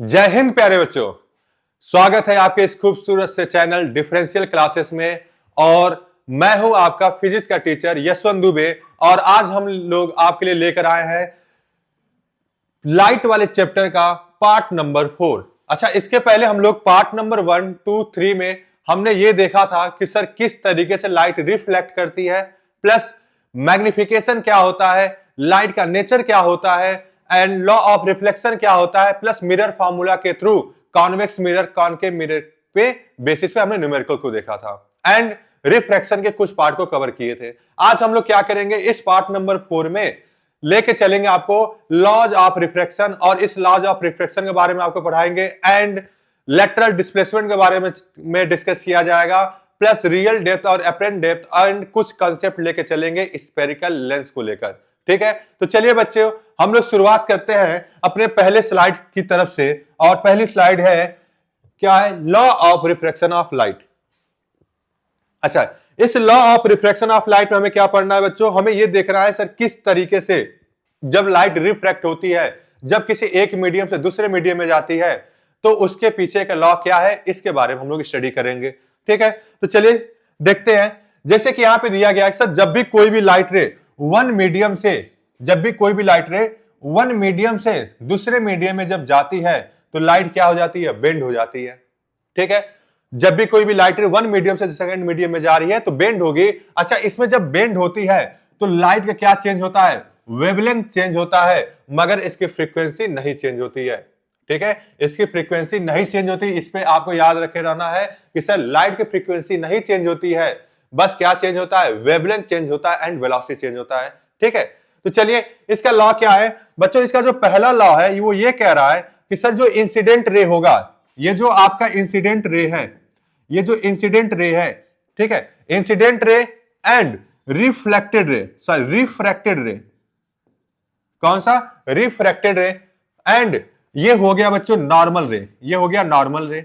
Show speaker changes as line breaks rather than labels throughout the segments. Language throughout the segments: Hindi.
जय हिंद प्यारे बच्चों, स्वागत है आपके इस खूबसूरत से चैनल डिफरेंशियल क्लासेस में। और मैं हूं आपका फिजिक्स का टीचर यशवंत दुबे। और आज हम लोग आपके लिए लेकर आए हैं लाइट वाले चैप्टर का पार्ट नंबर 4। अच्छा, इसके पहले हम लोग पार्ट नंबर 1, 2, 3 में हमने ये देखा था कि सर किस तरीके से लाइट रिफ्लेक्ट करती है, प्लस मैग्निफिकेशन क्या होता है, लाइट का नेचर क्या होता है, एंड लॉ ऑफ रिफ्लेक्शन क्या होता है, प्लस मिरर फार्मूला के through convex mirror concave mirror पे बेसिस पे हमने न्यूमेरिकल को देखा था एंड रिफ्रैक्शन के कुछ पार्ट को कवर किए थे। आज हम लोग क्या करेंगे, इस पार्ट नंबर 4 में लेके चलेंगे आपको लॉज ऑफ रिफ्रैक्शन, और इस लॉज ऑफ रिफ्रैक्शन के बारे में आपको पढ़ाएंगे एंड लेटरल डिस्प्लेसमेंट के बारे में डिस्कस किया जाएगा, प्लस रियल डेप्थ और अपरेंट डेप्थ एंड कुछ कंसेप्ट लेके चलेंगे स्फेरिकल लेंस को लेकर। ठीक है, तो चलिए बच्चों हम लोग शुरुआत करते हैं अपने पहले स्लाइड की तरफ से। और पहली स्लाइड है क्या है, law of refraction of light. अच्छा, इस law of refraction of light में हमें क्या पढ़ना है बच्चों, हमें यह देखना है सर किस तरीके से जब लाइट रिफ्रैक्ट होती है, जब किसी एक मीडियम से दूसरे मीडियम में जाती है, तो उसके पीछे का लॉ क्या है, इसके बारे में हम लोग स्टडी करेंगे। ठीक है, तो चलिए देखते हैं। जैसे कि यहां पे दिया गया है सर, जब भी कोई भी लाइट रे वन मीडियम से दूसरे मीडियम में जब जाती है तो लाइट क्या हो जाती है, बेंड हो जाती है। ठीक है, जब भी कोई भी लाइट रे वन मीडियम से सेकंड मीडियम में जा रही है तो बेंड होगी। अच्छा, इसमें जब बेंड होती है तो लाइट का क्या चेंज होता है, वेवलेंथ चेंज होता है, मगर इसकी फ्रीक्वेंसी नहीं चेंज होती है। ठीक है, इसकी फ्रीक्वेंसी नहीं चेंज होती। इस पे आपको याद रखे रहना है कि सर लाइट की फ्रीक्वेंसी नहीं चेंज होती है, बस क्या चेंज होता है, वेवलेंथ चेंज होता है एंड वेलोसिटी चेंज होता है। ठीक है, तो चलिए इसका लॉ क्या है बच्चों। इसका जो पहला लॉ है वो ये कह रहा है कि सर जो इंसिडेंट रे होगा, ये जो आपका इंसिडेंट रे है, ये जो इंसिडेंट रे है, ठीक है, incident ray and reflected ray, sorry refracted रे, कौन सा, रिफ्रैक्टेड रे, एंड ये हो गया बच्चों नॉर्मल रे, ये हो गया नॉर्मल रे।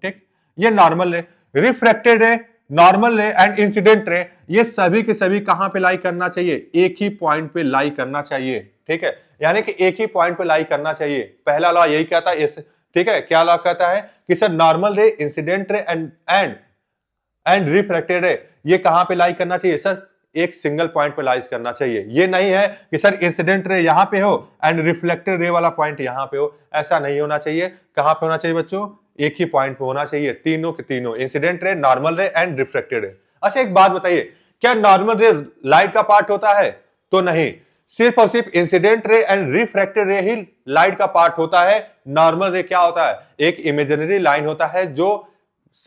ठीक, ये नॉर्मल रे, रिफ्रैक्टेड रे, नॉर्मल रे एंड इंसिडेंट रे, ये सभी के सभी कहां पे लाई करना चाहिए, एक ही पॉइंट पे लाई करना चाहिए। ठीक है, यानी कि एक ही पॉइंट पे लाई करना चाहिए। पहला लॉ यही कहता है इस, ठीक है, क्या लॉ कहता है कि सर नॉर्मल रे, इंसिडेंट रे एंड रिफ्रैक्टेड रे, ये कहां पे लाई करना चाहिए सर, एक सिंगल पॉइंट पे लाइज करना चाहिए। ये नहीं है कि सर इंसिडेंट रे यहां पे हो एंड रिफ्लेक्टेड रे वाला पॉइंट यहां पे हो, ऐसा नहीं होना चाहिए। कहां पे होना चाहिए बच्चों, एक ही पॉइंट पे होना चाहिए, तीनों के तीनों, इंसिडेंट रे, नॉर्मल रे एंड रिफ्लेक्टेड रे। अच्छा, एक बात बताइए, क्या नॉर्मल रे लाइट का पार्ट होता है, तो नहीं, सिर्फ और सिर्फ इंसिडेंट रे एंड रिफ्रैक्टेड रे ही लाइट का पार्ट होता है। नॉर्मल रे क्या होता है, एक इमेजिनरी लाइन होता है जो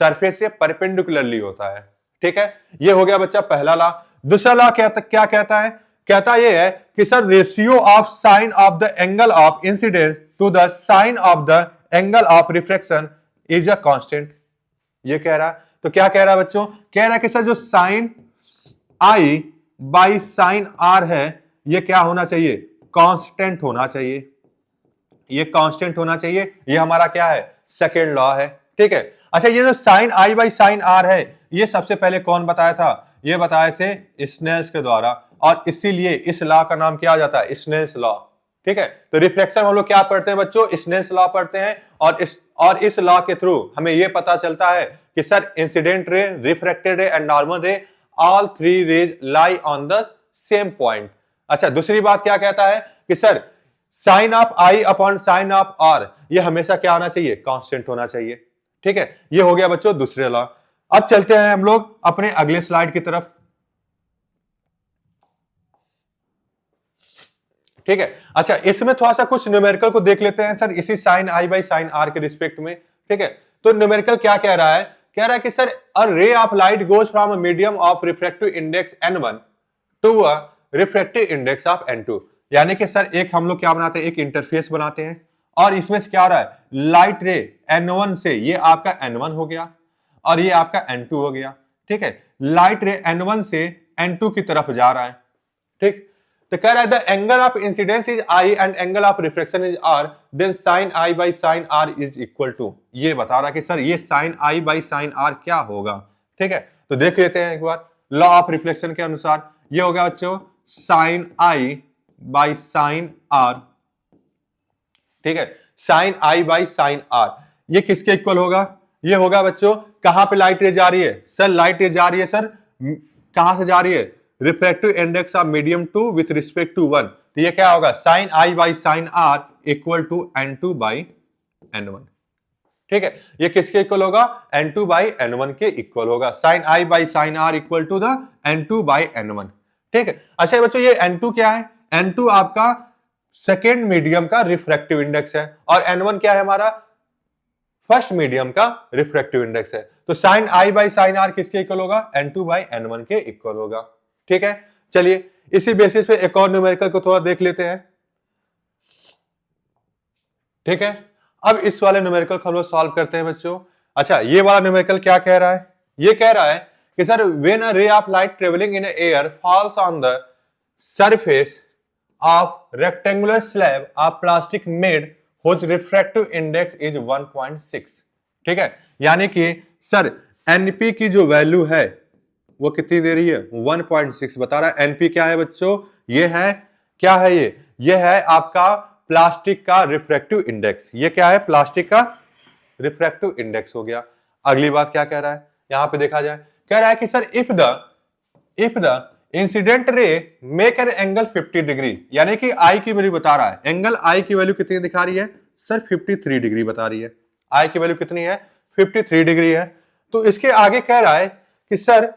सरफेस से परपेंडिकुलरली होता है। ठीक है, ये हो गया बच्चा पहला लॉ। दूसरा लॉ क्या कहता है, कहता यह है कि sir ratio of sine of the angle of incidence to the sine of the angle of refraction is a constant. ये कह रहा है, तो क्या कह रहा है बच्चों, कह रहा है कि सर जो sine I by sine are है, ये क्या होना चाहिए, कांस्टेंट होना चाहिए। ये कांस्टेंट होना चाहिए, ये हमारा क्या है, सेकेंड लॉ है। ठीक है, अच्छा, ये जो sine I by sine are है, ये सबसे पहले कौन बताया था, ये बताए थे स्नेल्स के द्वारा, और इसीलिए इस लॉ का नाम क्या आ जाता है, स्नेल्स लॉ। ठीक है, तो रिफ्लेक्शन हम लोग क्या पढ़ते हैं बच्चों, स्नेल्स लॉ पढ़ते हैं, और इस लॉ के थ्रू हमें यह पता चलता है कि sir incident ray, refracted ray and normal ray, all three rays lie on the same point. अच्छा, दूसरी बात क्या कहता है कि sir sine of i upon sine of r, ये हमेशा क्या होना चाहिए, कांस्टेंट होना चाहिए। ठीक है, ये हो गया बच्चों दूसरे लॉ। अब चलते हैं हम लोग अपने अगले स्लाइड की तरफ। ठीक है, अच्छा, इसमें थोड़ा सा कुछ न्यूमेरिकल को देख लेते हैं सर, इसी sine I by sine are के रिस्पेक्ट में। ठीक है, तो न्यूमेरिकल क्या कह रहा है, कह रहा है कि sir a ray of light goes from a medium of refractive index n1 to a refractive index of n2। यानी कि सर एक हम लोग क्या बनाते हैं, एक इंटरफेस बनाते हैं, और इसमें से क्या हो रहा है, लाइट रे n1 से, ये आपका n1 हो गया और ये आपका n2 हो गया। ठीक है, लाइट रे n1 से n2 की तरफ जा रहा है। ठीक, तो कह रहा है the angle of incidence is i and angle of reflection is r, then sine I by sine r is equal to, ये बता रहा है कि सर ये sine I by sine r क्या होगा। ठीक है, तो देख लेते हैं एक बार, लॉ ऑफ रिफ्लेक्शन के अनुसार ये हो गया बच्चों sine I by sine r. ठीक है, sine I by sine r, ये किसके इक्वल होगा? ये होगा बच्चों, कहां पे लाइट रे जा रही है? सर लाइट रे जा रही है सर, कहां से जा रही है? Refractive index of medium 2 with respect to 1, तो ये क्या होगा? Sine I by sine are equal to n2 by n1। ठीक है, ये किसके इक्वल होगा? n2 बाई n1 के इक्वल होगा। Sine I by sine are equal to the n2 by n1। ठीक है, अच्छा बच्चों ये n2 क्या है? n2 आपका सेकेंड मीडियम का रिफ्रैक्टिव इंडेक्स है, और n1 क्या है हमारा? फर्स्ट मीडियम का रिफ्रैक्टिव इंडेक्स है। तो sine I by sine r किसके इक्वल होगा? n2 बाई n1 के इक्वल होगा। ठीक है, चलिए इसी बेसिस पे एक और न्यूमेरिकल को थोड़ा देख लेते हैं। ठीक है, अब इस वाले न्यूमेरिकल को हम लोग सॉल्व करते हैं बच्चों। अच्छा, ये वाला न्यूमेरिकल क्या कह रहा है? ये कह रहा है कि sir when a ray of light travelling in air falls on the surface of rectangular slab of plastic made whose refractive index is 1.6। ठीक है, यानी कि सर एनपी की जो वैल्यू है वो कितनी दे रही है? 1.6 बता रहा है। एनपी क्या है बच्चों? ये है, क्या है ये है आपका प्लास्टिक का रिफ्रैक्टिव इंडेक्स। ये क्या है? प्लास्टिक का रिफ्रैक्टिव इंडेक्स हो गया। अगली बात क्या कह रहा है यहां पे देखा जाए? कह रहा है कि sir if the incident ray make an angle 50 degree, यानी कि आई की वैल्यू बता रहा है। एंगल आई की वैल्यू कितनी दिखा रही है? सर 53 डिग्री बता रही है। आई की वैल्यू कितनी है? 53 डिग्री है। तो इसके आगे कह रहा है कि सर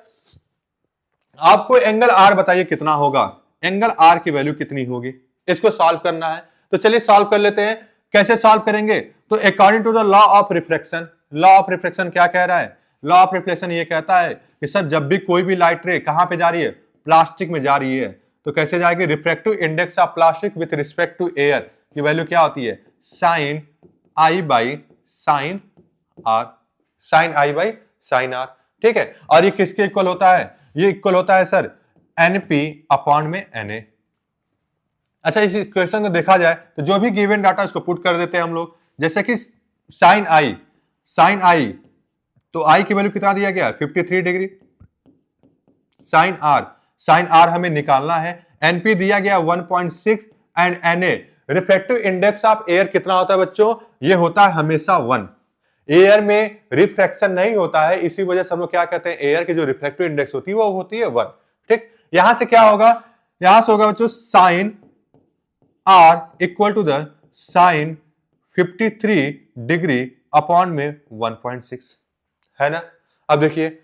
आपको एंगल आर बताइए कितना होगा? एंगल आर की वैल्यू कितनी होगी? इसको सॉल्व करना है, तो चलिए सॉल्व कर लेते हैं। कैसे सॉल्व करेंगे? तो according to the law of reflection, law of reflection क्या कह रहा है? लॉ ऑफ रिफ्लेक्शन ये कहता है कि सर जब भी कोई भी लाइट रे कहां पे जा रही है? प्लास्टिक में जा रही है, तो कैसे जाएगी? Refractive index of plastic with respect to air की वैल्यू क्या होती है? Sine I by sine are, sine I by sine r. ठीक है, और ये किसके इक्वल होता है? ये इक्वल होता है सर एनपी अपॉन में एनए। अच्छा, इस क्वेश्चन को देखा जाए तो जो भी गिवन डाटा उसको पुट कर देते हैं हम लोग। जैसे कि साइन आई, तो आई की वैल्यू कितना दिया गया? 53 डिग्री। साइन आर हमें निकालना है। एनपी दिया गया 1.6 and n a refractive index of air कितना होता है बच्चों? ये होता है हमेशा 1। एयर में रिफ्रैक्शन नहीं होता है, इसी वजह से हम लोग क्या कहते हैं? एयर की जो रिफ्रैक्टिव इंडेक्स होती है वो होती है 1। ठीक, यहां से क्या होगा? यहां से होगा बच्चों sine are equal to the sine 53 degree upon में 1.6, है ना? अब देखिए,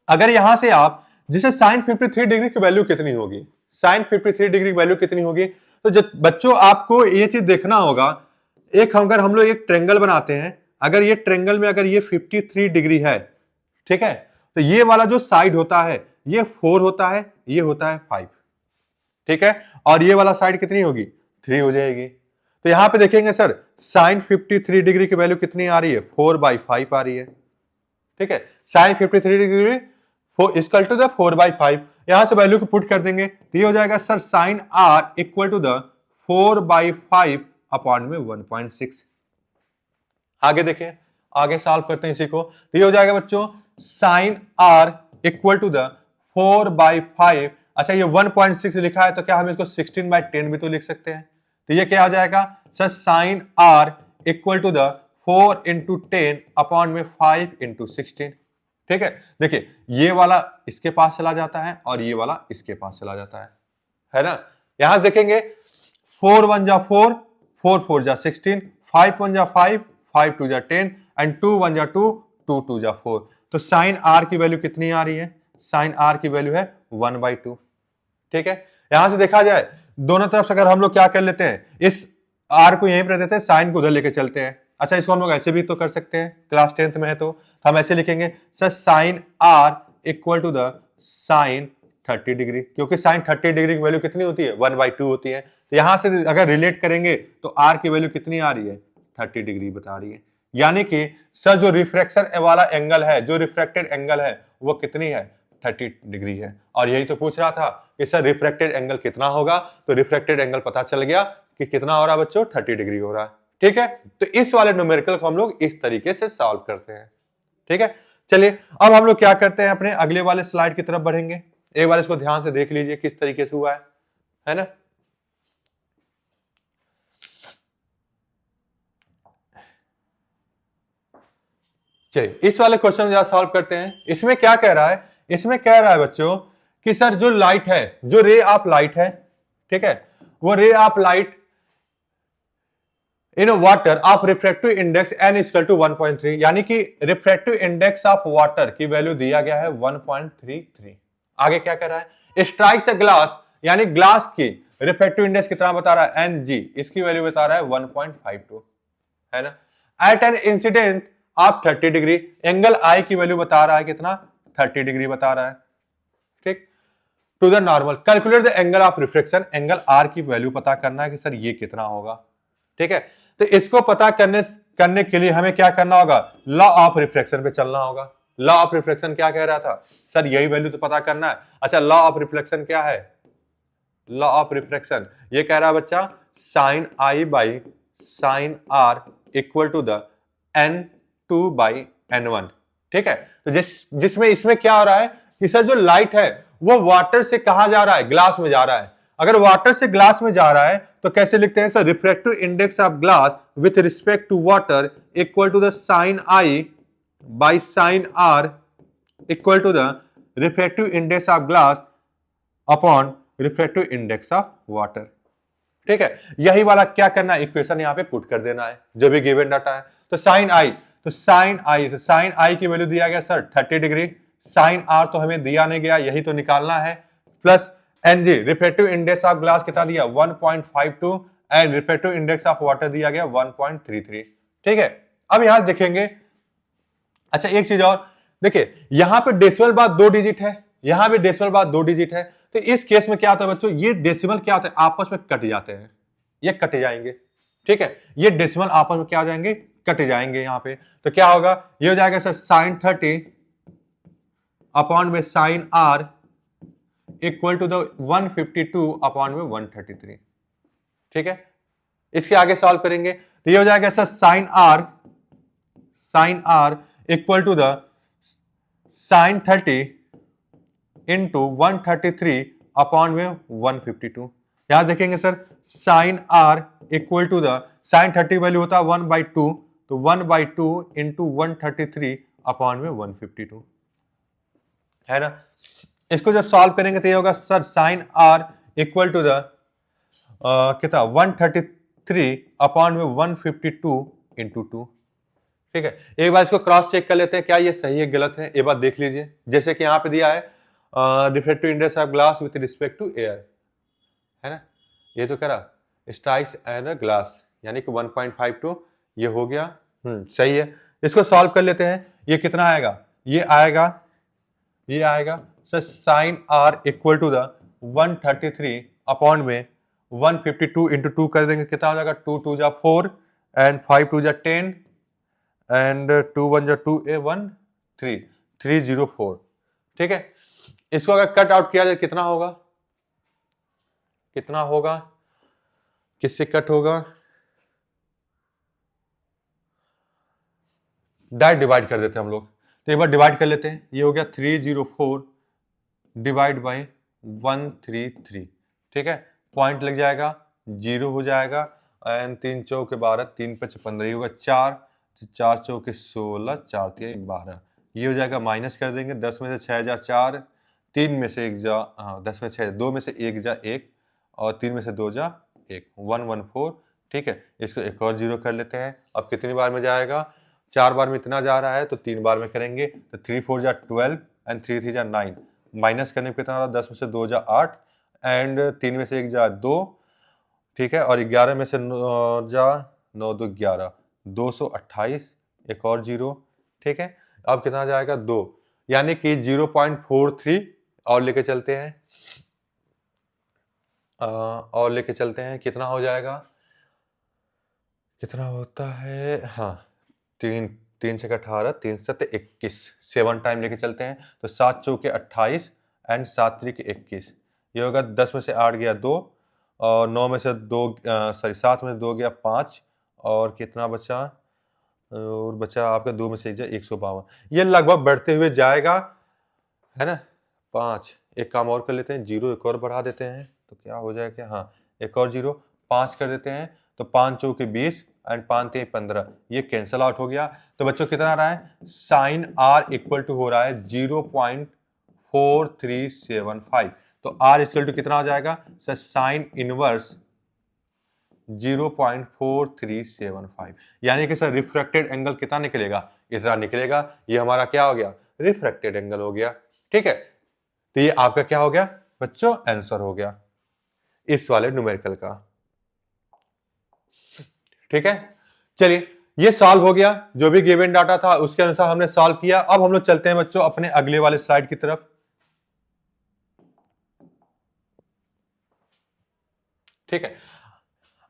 अगर यहां से आप जिसे साइन 53 डिग्री की वैल्यू कितनी होगी? साइन 53 डिग्री की वैल्यू कितनी होगी? तो जब बच्चों आपको ये चीज देखना होगा, एक अगर हम लोग एक ट्रेंगल बनाते हैं, अगर ये ट्रेंगल में अगर ये 53 डिग्री है, ठीक है, तो ये वाला जो साइड होता है ये 4 होता है, ये होता है 5। ठीक है, और ये वाला साइड कितनी होगी? 3 हो जाएगी। तो यहां पे देखेंगे सर साइन 53 डिग्री की वैल्यू कितनी आ रही है? 4/5 आ रही है। ठीक है, sine 53 degree equal to the 4/5। यहां से वैल्यू को पुट कर देंगे तो ये हो जाएगा sir sine are equal to the 4/5 upon में 1.6। आगे देखें, आगे सॉल्व करते हैं इसी को। तो ये हो जाएगा बच्चों sine are equal to the 4/5। अच्छा, ये 1.6 लिखा है तो क्या हम इसको 16/10 भी तो लिख सकते हैं? तो ये क्या हो जाएगा sir sine are equal to the 4 into 10 upon में 5 इंटू 16। ठीक है, देखिए ये वाला इसके पास चला जाता है और ये वाला इसके पास चला जाता है ना? यहां देखेंगे 4 1 जा 4, 4 4 जा 16, 5 1 जा 5, 5 2 जा 10 एंड 2 1 जा 2, 2 2 जा 4। तो साइन आर की वैल्यू कितनी आ रही है? साइन आर की वैल्यू है 1/2। ठीक है, यहां से देखा जाए दोनों तरफ से अगर हम लोग क्या कर लेते हैं, इस आर को यहीं पर देते हैं, साइन को उधर लेके चलते हैं। अच्छा, इसको हम लोग ऐसे भी तो कर सकते हैं, क्लास 10th में है तो हम ऐसे लिखेंगे sir sine are equal to the sine 30 degree, क्योंकि साइन 30 डिग्री की वैल्यू कितनी होती है? 1/2 होती है। तो यहां से अगर रिलेट करेंगे तो आर की वैल्यू कितनी आ रही है? 30 डिग्री बता रही है। यानी कि सर जो रिफ्रैक्शन वाला एंगल है, जो रिफ्रैक्टेड एंगल है वो कितनी है? 30 डिग्री है। और यही तो पूछ रहा था कि सर रिफ्रैक्टेड एंगल कितना होगा? तो रिफ्रैक्टेड एंगल पता चल गया कि कितना हो रहा है बच्चों? 30 डिग्री हो रहा है। ठीक है, तो इस वाले न्यूमेरिकल को हम लोग इस तरीके से सॉल्व करते हैं। ठीक है, चलिए अब हम लोग क्या करते हैं, अपने अगले वाले स्लाइड की तरफ बढ़ेंगे। एक बार इसको ध्यान से देख लीजिए किस तरीके से हुआ है ना? चलिए इस वाले क्वेश्चन जरा सॉल्व करते हैं। इसमें क्या कह रहा है, इसमें कह रहा है बच्चों कि सर जो लाइट है, जो रे ऑफ लाइट है, ठीक है, वो ray of light in water of refractive index n equal to 1.3, यानी कि रिफ्रैक्टिव इंडेक्स ऑफ वाटर की वैल्यू दिया गया है 1.33। आगे क्या कर रहा है, स्ट्राइक्स अ ग्लास, यानी ग्लास की रिफ्रैक्टिव इंडेक्स कितना बता रहा है, Ng, इसकी वैल्यू बता रहा है 1.52, है ना। At an incident of 30 degree, angle I की वैल्यू बता रहा है कितना, 30 डिग्री बता रहा है, ठीक। To the normal, calculate the angle of reflection, angle R की वैल्यू पता करना है कि सर ये कितना होगा, ठीक है। तो इसको पता करने के लिए हमें क्या करना होगा, लॉ ऑफ रिफ्लेक्शन पे चलना होगा। लॉ ऑफ रिफ्लेक्शन क्या कह रहा था, सर यही वैल्यू तो पता करना है। अच्छा, लॉ ऑफ रिफ्लेक्शन क्या है, लॉ ऑफ रिफ्लेक्शन ये कह रहा है बच्चा sine I by sine R equal to the N2 by N1, ठीक है। तो जिसमें इसमें क्या हो रहा है कि सर जो लाइट है वो वाटर से कहां जा रहा है, ग्लास में जा रहा है। अगर वाटर से ग्लास में जा रहा है तो कैसे लिखते हैं sir, refractive index of glass with respect to water equal to the sine I by sine R equal to the refractive index of glass upon refractive index of water, ठीक है। यही वाला क्या करना है, इक्वेशन यहां पे पुट कर देना है जो भी गिवन डाटा है। तो साइन I की वैल्यू दिया गया सर 30 डिग्री, साइन R तो हमें दिया नहीं गया, यही तो निकालना है, plus Ng, refractive index of glass कितना दिया 1.52 and refractive index of water दिया गया 1.33, ठीक है। अब यहां देखेंगे, अच्छा एक चीज और देखिए, यहां पे डेसिमल बाद 2 डिजिट है, यहां भी डेसिमल बाद 2 डिजिट है। तो इस केस में क्या होता है बच्चों, ये डेसिमल क्या होता है, आपस में कट जाते हैं, ये कट जाएंगे, ठीक है। ये डेसिमल आपस में क्या हो जाएंगे, कट जाएंगे यहां पे। तो क्या होगा, ये हो जाएगा सर साइन 30 अपॉन में sine R equal to the 152 upon में 133, ठीक है। इसके आगे सॉल्व करेंगे तो ये हो जाएगा sir sine R equal to the sine 30 into 133 upon में 152। यहां देखेंगे sir sine R equal to the sine 30 value होता है 1/2, तो 1/2 इंटू 133 अपॉन में 152, है ना। इसको जब सॉल्व करेंगे तो ये होगा sir sine R equal to the कितना 133 अपॉन में 152 इंटू 2, ठीक है। एक बार इसको क्रॉस चेक कर लेते हैं क्या ये सही है गलत है, एक बार देख लीजिए। जैसे कि यहाँ पे दिया है refractive index of glass with respect to air, है ना, ये तो करा स्ट्राइक्स एन ग्लास, यानी कि 1.52 ये हो गया, सही है। इसको सॉल्व कर लेते हैं, ये कितना आएगा, ये आएगा sir sine R equal to the 133 upon में 152 इंटू 2 कर देंगे, कितना हो जाएगा 2 2 जा 4 एंड 5 2 जा 10 एंड 2 1 जा 2 a 1 3 304, ठीक है। इसको अगर कट आउट किया जाए कितना होगा, किससे कट होगा, डायरेक्ट डिवाइड कर देते हैं हम लोग। तो एक बार डिवाइड कर लेते हैं, ये हो गया 304 डिवाइड बाई 133, ठीक है। पॉइंट लग जाएगा, 0 हो जाएगा एंड 3 चौके 12, 3 5 15, होगा 4, 4 चौके 16, 4 3 12, ये हो जाएगा, माइनस कर देंगे, 10 में से 6 जा 4, 3 में से 1 जा 10 में 6, 2 में से 1 जा 1 और 3 में से 2 जा 1, 114, ठीक है। इसको एक और 0 कर लेते हैं। अब कितनी बार में जाएगा, 4 बार में इतना जा रहा है तो 3 बार में करेंगे, तो 3 4 जा 12 एंड 3 3 जा 9, माइनस करने पे कितना, 10 में से 2 जा 8 एंड 3 में से 1 जा 2, ठीक है, और 11 में से 9 जा 9 2 11, 228, एक और 0, ठीक है। अब कितना जाएगा 2, यानी कि 0.43 और लेके चलते हैं, कितना हो जाएगा, कितना होता है, हाँ 3 3 से 18, 3 7 21, 7 टाइम लेके चलते हैं, तो 7 चौके 28 एंड 7 3 के 21, ये होगा 10 में से 8 गया 2 और 9 में से 2 7 में से 2 गया 5 और कितना बचा, और बचा आपका 2 में से 1 152, ये लगभग बढ़ते हुए जाएगा, है ना। 5, एक काम और कर लेते हैं, 0 एक और बढ़ा देते हैं तो क्या हो जाएगा, हाँ एक और 0, 5 कर देते हैं, तो 5 चौके 20 एंड 5 3 15, ये कैंसल आउट हो गया। तो बच्चों कितना आ रहा है, साइन आर इक्वल टू हो रहा है 0.4375। तो आर इक्वल टू कितना हो जाएगा सर, साइन इनवर्स 0.4375, यानी कि सर रिफ्रैक्टेड एंगल कितना निकलेगा, इतना निकलेगा। ये हमारा क्या हो गया, रिफ्रैक्टेड एंगल हो गया। ठीक है, तो ये आपका क्या हो गया बच्चों, आंसर हो गया इस वाले न्यूमेरिकल का। ठीक है, चलिए ये सॉल्व हो गया, जो भी गिवन डाटा था उसके अनुसार हमने सॉल्व किया। अब हम लोग चलते हैं बच्चों अपने अगले वाले स्लाइड की तरफ। ठीक है,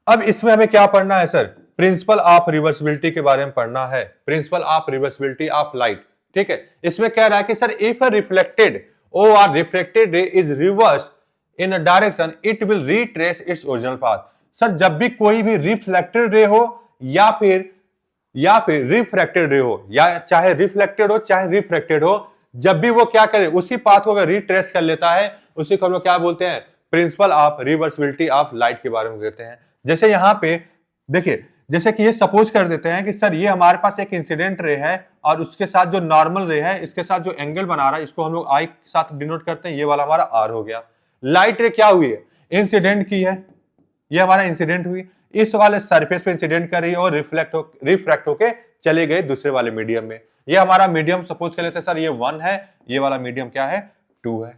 अब इसमें हमें क्या पढ़ना है सर, प्रिंसिपल ऑफ रिवर्सिबिलिटी के बारे में पढ़ना है, principle of reversibility of light. ठीक है, इसमें कह रहा है कि सर इफ अ रिफ्लेक्टेड और रिफ्रैक्टेड रे is reversed in a direction it will retrace its original path. Sir जब भी कोई भी रिफ्लेक्टेड रे हो या फिर रिफ्रैक्टेड रे हो, या चाहे रिफ्लेक्टेड हो चाहे रिफ्रैक्टेड हो, जब भी वो क्या करे उसी पाथ को अगर रिट्रेस कर लेता है, उसी को हम लोग क्या बोलते हैं, principle of reversibility of light के बारे में कहते हैं। जैसे यहां पे देखिए, जैसे कि ये सपोज कर देते हैं कि सर ये हमारे पास एक इंसिडेंट रे है और उसके साथ जो नॉर्मल रे है, इसके साथ जो एंगल बना रहा है, इसको हम लोग आई के साथ डिनोट करते हैं, ये वाला हमारा आर हो गया। लाइट रे क्या हुई है, इंसिडेंट की है, ये हमारा इंसिडेंट हुई, इस वाले सरफेस पे इंसिडेंट कर रही है और रिफ्रैक्ट होके चले गए दूसरे वाले मीडियम में। ये हमारा मीडियम सपोज कर लेते हैं सर ये 1 है, ये वाला मीडियम क्या है, 2 है।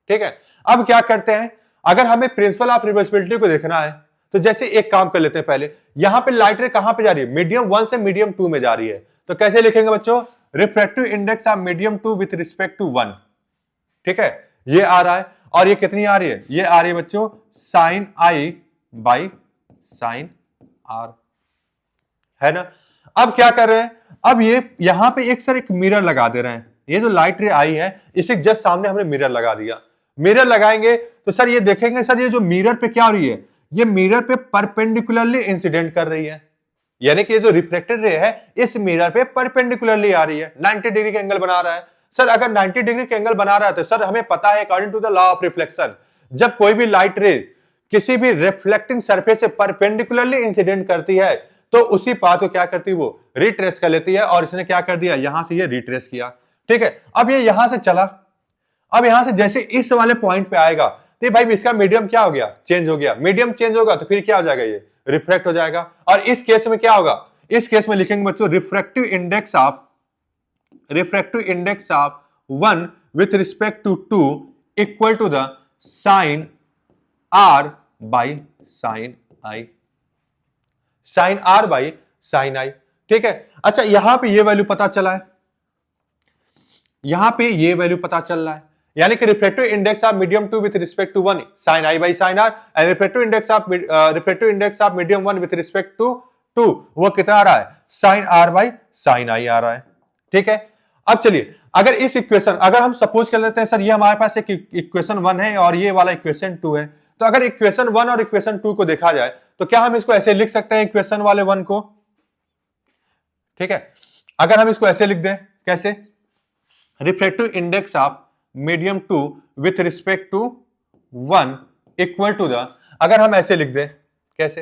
ठीक है, अब क्या करते हैं, अगर हमें प्रिंसिपल ऑफ रिवर्सिबिलिटी को देखना है तो जैसे एक काम कर लेते हैं, पहले यहां पे लाइट रे कहां पे जा रही है, मीडियम 1 से मीडियम 2 में जा रही है, तो कैसे लिखेंगे बच्चों, refractive index of medium 2 with respect to 1। ठीक है, ये आ रहा है, और ये कितनी आ रही है, ये आ रही है बच्चों sine I by sine are, है ना। अब क्या कर रहे हैं, अब ये यहां पे एक मिरर लगा दे रहे हैं, ये जो लाइट रे आई है इसे जस्ट सामने हमने मिरर लगा दिया। मिरर लगाएंगे तो सर ये देखेंगे सर ये जो मिरर पे क्या हो रही है, ये मिरर पे परपेंडिकुलरली इंसिडेंट कर रही है, यानी कि ये जो रिफ्लेक्टेड रे है इस मिरर पे परपेंडिकुलरली आ रही है, 90 डिग्री का एंगल बना रहा है। सर अगर 90 डिग्री का एंगल बना रहा है तो सर हमें पता है according to the law of reflection, जब कोई भी लाइट रे किसी भी रिफ्लेक्टिंग सरफेस से परपेंडिकुलरली इंसिडेंट करती है तो उसी पाथ को क्या करती है, वो रिट्रेस कर लेती है, और इसने क्या कर दिया, यहां से ये रिट्रेस किया। ठीक है, अब ये यहां से चला, अब यहां से जैसे इस वाले पॉइंट पे आएगा तो भाई इसका मीडियम क्या हो गया, चेंज हो गया, मीडियम चेंज होगा तो फिर क्या हो जाएगा, ये रिफ्रैक्ट हो जाएगा। और इस केस में क्या होगा, इस केस में लिखेंगे बच्चों refractive index of 1 with respect to 2 equal to the sine r by sine i, sine r by sine i. ठीक है, अच्छा यहां पे ये वैल्यू पता चला है, यहां पे ये वैल्यू पता चल रहा है, यानी कि refractive index of medium 2 with respect to 1 sin i by sin r and refractive index of medium 1 with respect to 2 वो कितना आ रहा है, sin r by sin i आ रहा है। ठीक है, अब चलिए अगर इस इक्वेशन, अगर हम सपोज कर लेते हैं सर ये हमारे पास एक इक्वेशन 1 है और ये वाला इक्वेशन 2 है, तो अगर इक्वेशन 1 और इक्वेशन 2 को देखा जाए तो क्या हम इसको ऐसे लिख सकते हैं इक्वेशन वाले 1 को। ठीक है, अगर हम इसको ऐसे लिख दें, कैसे, refractive index of medium 2 with respect to 1 equal to the, अगर हम ऐसे लिख दें, कैसे,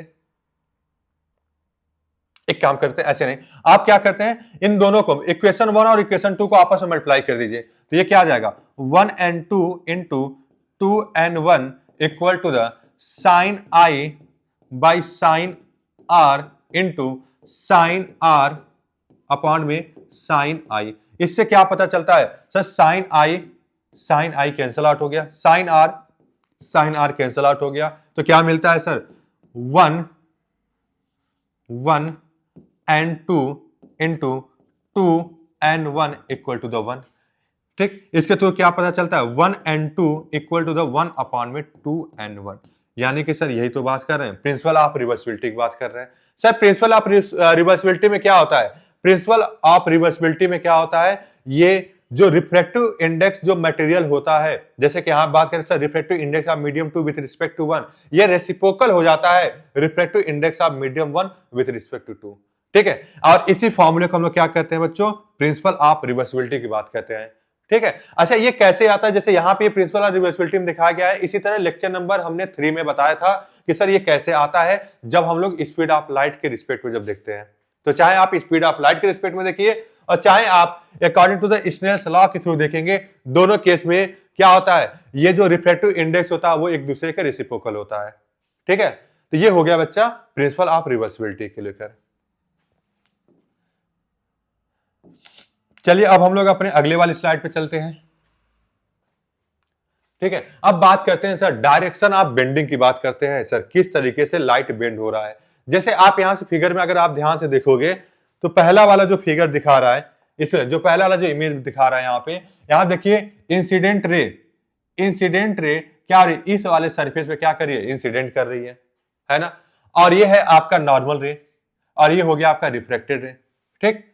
एक काम करते हैं, ऐसे नहीं, आप क्या करते हैं, इन दोनों को इक्वेशन 1 और इक्वेशन 2 को आपस में मल्टीप्लाई कर दीजिए, तो ये क्या आ जाएगा 1 and 2 into 2 and 1 equal to the sine I by sine R into sine R upon में साइन आई। इससे क्या पता चलता है sir, sine I cancel out हो गया, साइन आर कैंसल आउट हो गया, तो क्या मिलता है sir 1 and 2 into 2 and 1 equal to the 1। ठीक, इसके थ्रू क्या पता चलता है 1 and 2 equal to the 1 upon में 2 and 1, यानी कि सर यही तो बात कर रहे हैं, प्रिंसिपल ऑफ रिवर्सिबिलिटी की बात कर रहे हैं। सर प्रिंसिपल ऑफ रिवर्सिबिलिटी में क्या होता है, प्रिंसिपल ऑफ रिवर्सिबिलिटी में क्या होता है, ये जो रिफ्रैक्टिव इंडेक्स जो मटेरियल होता है, जैसे कि यहां बात करें sir refractive index of medium 2 with respect to 1, ये रेसिप्रोकल हो जाता है refractive index of medium 1 with respect to 2। ठीक है, और इसी फॉर्मूले को हम लोग क्या कहते हैं बच्चों, प्रिंसिपल ऑफ रिवर्सिबिलिटी की बात कहते हैं। ठीक है। अच्छा ये कैसे आता है, जैसे यहाँ पे प्रिंसिपल और रिवर्सिबिलिटी में दिखाया गया है, इसी तरह लेक्चर नंबर हमने 3 में बताया था कि सर ये कैसे आता है, जब हम लोग स्पीड ऑफ लाइट के रिस्पेक्ट में जब देखते हैं। तो चाहे आप स्पीड ऑफ लाइट के रिस्पेक्ट में देखिए और चाहे आप according to the Snell's law के थ्रू देखेंगे, दोनों केस में क्या होता है, ये जो रिफ्रैक्टिव इंडेक्स होता है वो एक दूसरे के रेसिप्रोकल होता है। ठीक है, तो ये हो गया बच्चा प्रिंसिपल ऑफ रिवर्सिबिलिटी के लेकर। चलिए अब हम लोग अपने अगले वाली स्लाइड पे चलते हैं। ठीक है, अब बात करते हैं सर डायरेक्शन ऑफ बेंडिंग की बात करते हैं। सर किस तरीके से लाइट बेंड हो रहा है। जैसे आप यहां से फिगर में अगर आप ध्यान से देखोगे तो पहला वाला जो फिगर दिखा रहा है, इसमें जो पहला वाला जो इमेज दिखा रहा है यहाँ पे, यहां देखिए इंसिडेंट रे क्या रही, इस वाले सरफेस पे क्या कर रही है, इंसिडेंट कर रही है ना। और ये है आपका नॉर्मल रे और ये हो गया आपका रिफ्लेक्टेड रे। ठीक,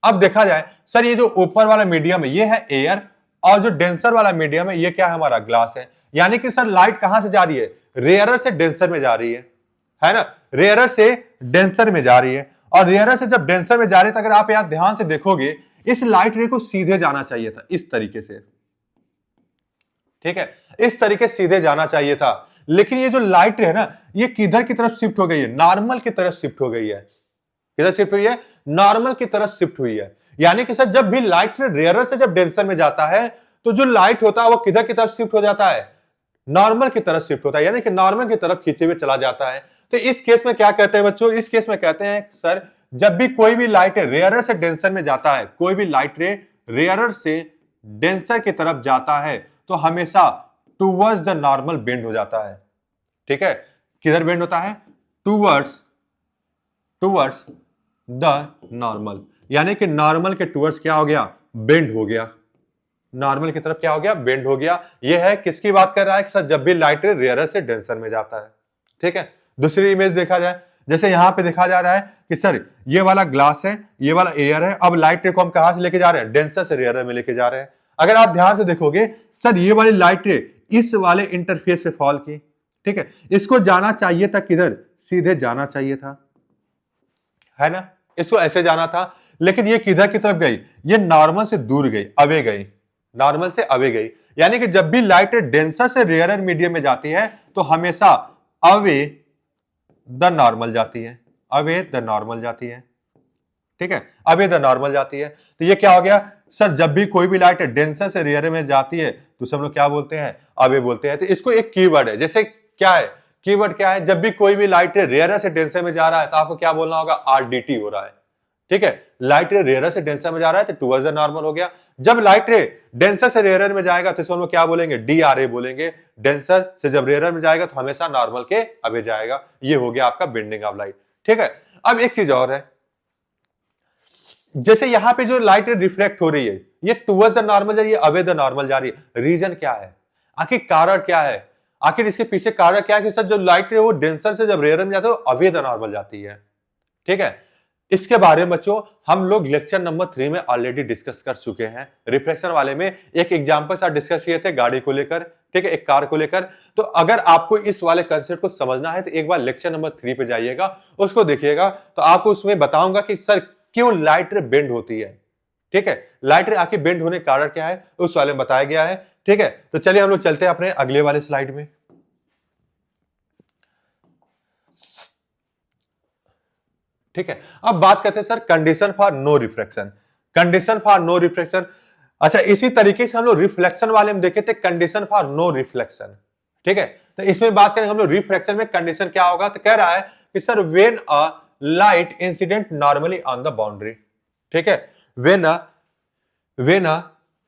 अब देखा जाए सर ये जो ऊपर वाला मीडियम है ये है एयर और जो डेंसर वाला मीडियम है ये क्या है, हमारा ग्लास है। यानी कि सर लाइट कहां से जा रही है, रेयरर से डेंसर में जा रही है ना, रेयरर से डेंसर में जा रही है। और रेयरर से जब डेंसर में जा रही है तो अगर आप यहां ध्यान से देखोगे इस लाइट रे को सीधे जाना चाहिए था, इस तरीके से। ठीक है, इस तरीके से सीधे जाना चाहिए था, लेकिन ये जो लाइट रे है ना ये किधर की तरफ शिफ्ट हो गई है, नॉर्मल की तरफ शिफ्ट हो गई है। किधर शिफ्ट हुई है, नॉर्मल की तरफ शिफ्ट हुई है। यानी कि सर जब भी लाइट रेयरर से जब डेंसर में जाता है तो जो लाइट होता है वो किधर की तरफ शिफ्ट हो जाता है, नॉर्मल की तरफ शिफ्ट होता है, यानी कि नॉर्मल की तरफ खींचे हुए चला जाता है। तो इस केस में क्या कहते हैं बच्चों, इस केस में कहते हैं सर जब भी कोई भी लाइट रेयरर से डेंसर में जाता है, कोई भी लाइट रे रेयरर से डेंसर की तरफ जाता है तो हमेशा टूवर्ड्स द नॉर्मल बेंड हो जाता है। ठीक है, किधर बेंड होता है, टूवर्ड्स द नॉर्मल, यानी कि नॉर्मल के टूवर्ड्स क्या हो गया, बेंड हो गया, नॉर्मल की तरफ क्या हो गया, बेंड हो गया। ये है किसकी बात कर रहा है, सर जब भी लाइट रे रेयरर से डेंसर में जाता है। ठीक है, दूसरी इमेज देखा जाए, जैसे यहां पे देखा जा रहा है कि सर ये वाला ग्लास है, ये वाला एयर है, अब लाइट रे को हम कहां से लेके जा रहे हैं, डेंसर से रेयरर में लेके जा रहे हैं। अगर आप ध्यान से देखोगे सर ये वाली लाइट रे इस वाले इंटरफेस पे फॉल की। ठीक है, इसको जाना चाहिए था किधर, सीधे जाना चाहिए था, है ना, इसको ऐसे जाना था, लेकिन ये किधर की तरफ गई, ये नॉर्मल से दूर गई, अवे गई, नॉर्मल से अवे गई। यानी कि जब भी लाइट डेंसर से रेयरर मीडियम में जाती है तो हमेशा अवे द नॉर्मल जाती है, अवे द नॉर्मल जाती है। ठीक है, अवे द नॉर्मल जाती है। तो ये क्या हो गया सर, जब भी कोई भी लाइट डेंसर से रेयरर में जाती है तो सब लोग क्या बोलते हैं, अवे बोलते हैं। तो इसको एक कीवर्ड है, जैसे क्या है, कीवर्ड क्या है, जब भी कोई भी लाइट रेयरर से डेंसर में जा रहा है तो आपको क्या बोलना होगा, आरडीटी हो रहा है। ठीक है, लाइट रे रेयरर से डेंसर में जा रहा है तो टुवर्ड्स द नॉर्मल हो गया। जब लाइट रे डेंसर से रेयरर में जाएगा तो इसको हम क्या बोलेंगे, डीआरए बोलेंगे। डेंसर से जब रेयरर में जाएगा तो हमेशा नॉर्मल के अवे जाएगा। ये हो गया आपका बेंडिंग ऑफ लाइट। ठीक है, अब एक चीज और है, जैसे यहां पे जो लाइट रिफ्लेक्ट हो रही है ये टुवर्ड्स द नॉर्मल जा रही है, अवे द नॉर्मल जा रही है। रीजन क्या है, आखिर कारण क्या है, आखिर इसके पीछे कारण क्या है कि सर जो लाइट है वो डेंसर से जब रेयरर में जाता है वो अवे द नॉर्मल जाती है। ठीक है, इसके बारे में बच्चों हम लोग लेक्चर नंबर 3 में ऑलरेडी डिस्कस कर चुके हैं। रिफ्लेक्शन वाले में एक एग्जांपल साथ डिस्कस किए थे गाड़ी को लेकर, ठीक है, एक कार को लेकर। तो अगर आपको इस वाले कंसेप्ट को समझना है तो एक बार लेक्चर नंबर 3 पे जाइएगा, उसको देखिएगा, तो आपको उसमें बताऊंगा कि सर क्यों लाइट रे बेंड होती है। ठीक है, लाइट रे आखिर बेंड होने का कारण क्या है उस वाले में बताया गया है। ठीक है, तो चलिए हम लोग चलते हैं अपने अगले वाले स्लाइड में। ठीक है, अब बात करते हैं sir condition for no reflection, condition for no reflection. अच्छा, इसी तरीके से हम लोग रिफ्लेक्शन वाले में देखे थे कंडीशन फॉर नो रिफ्लेक्शन। ठीक है, तो इसमें बात करें हम लोग रिफ्लेक्शन में कंडीशन क्या होगा, तो कह रहा है कि sir when a light incident normally on the boundary. ठीक है, व्हेन अ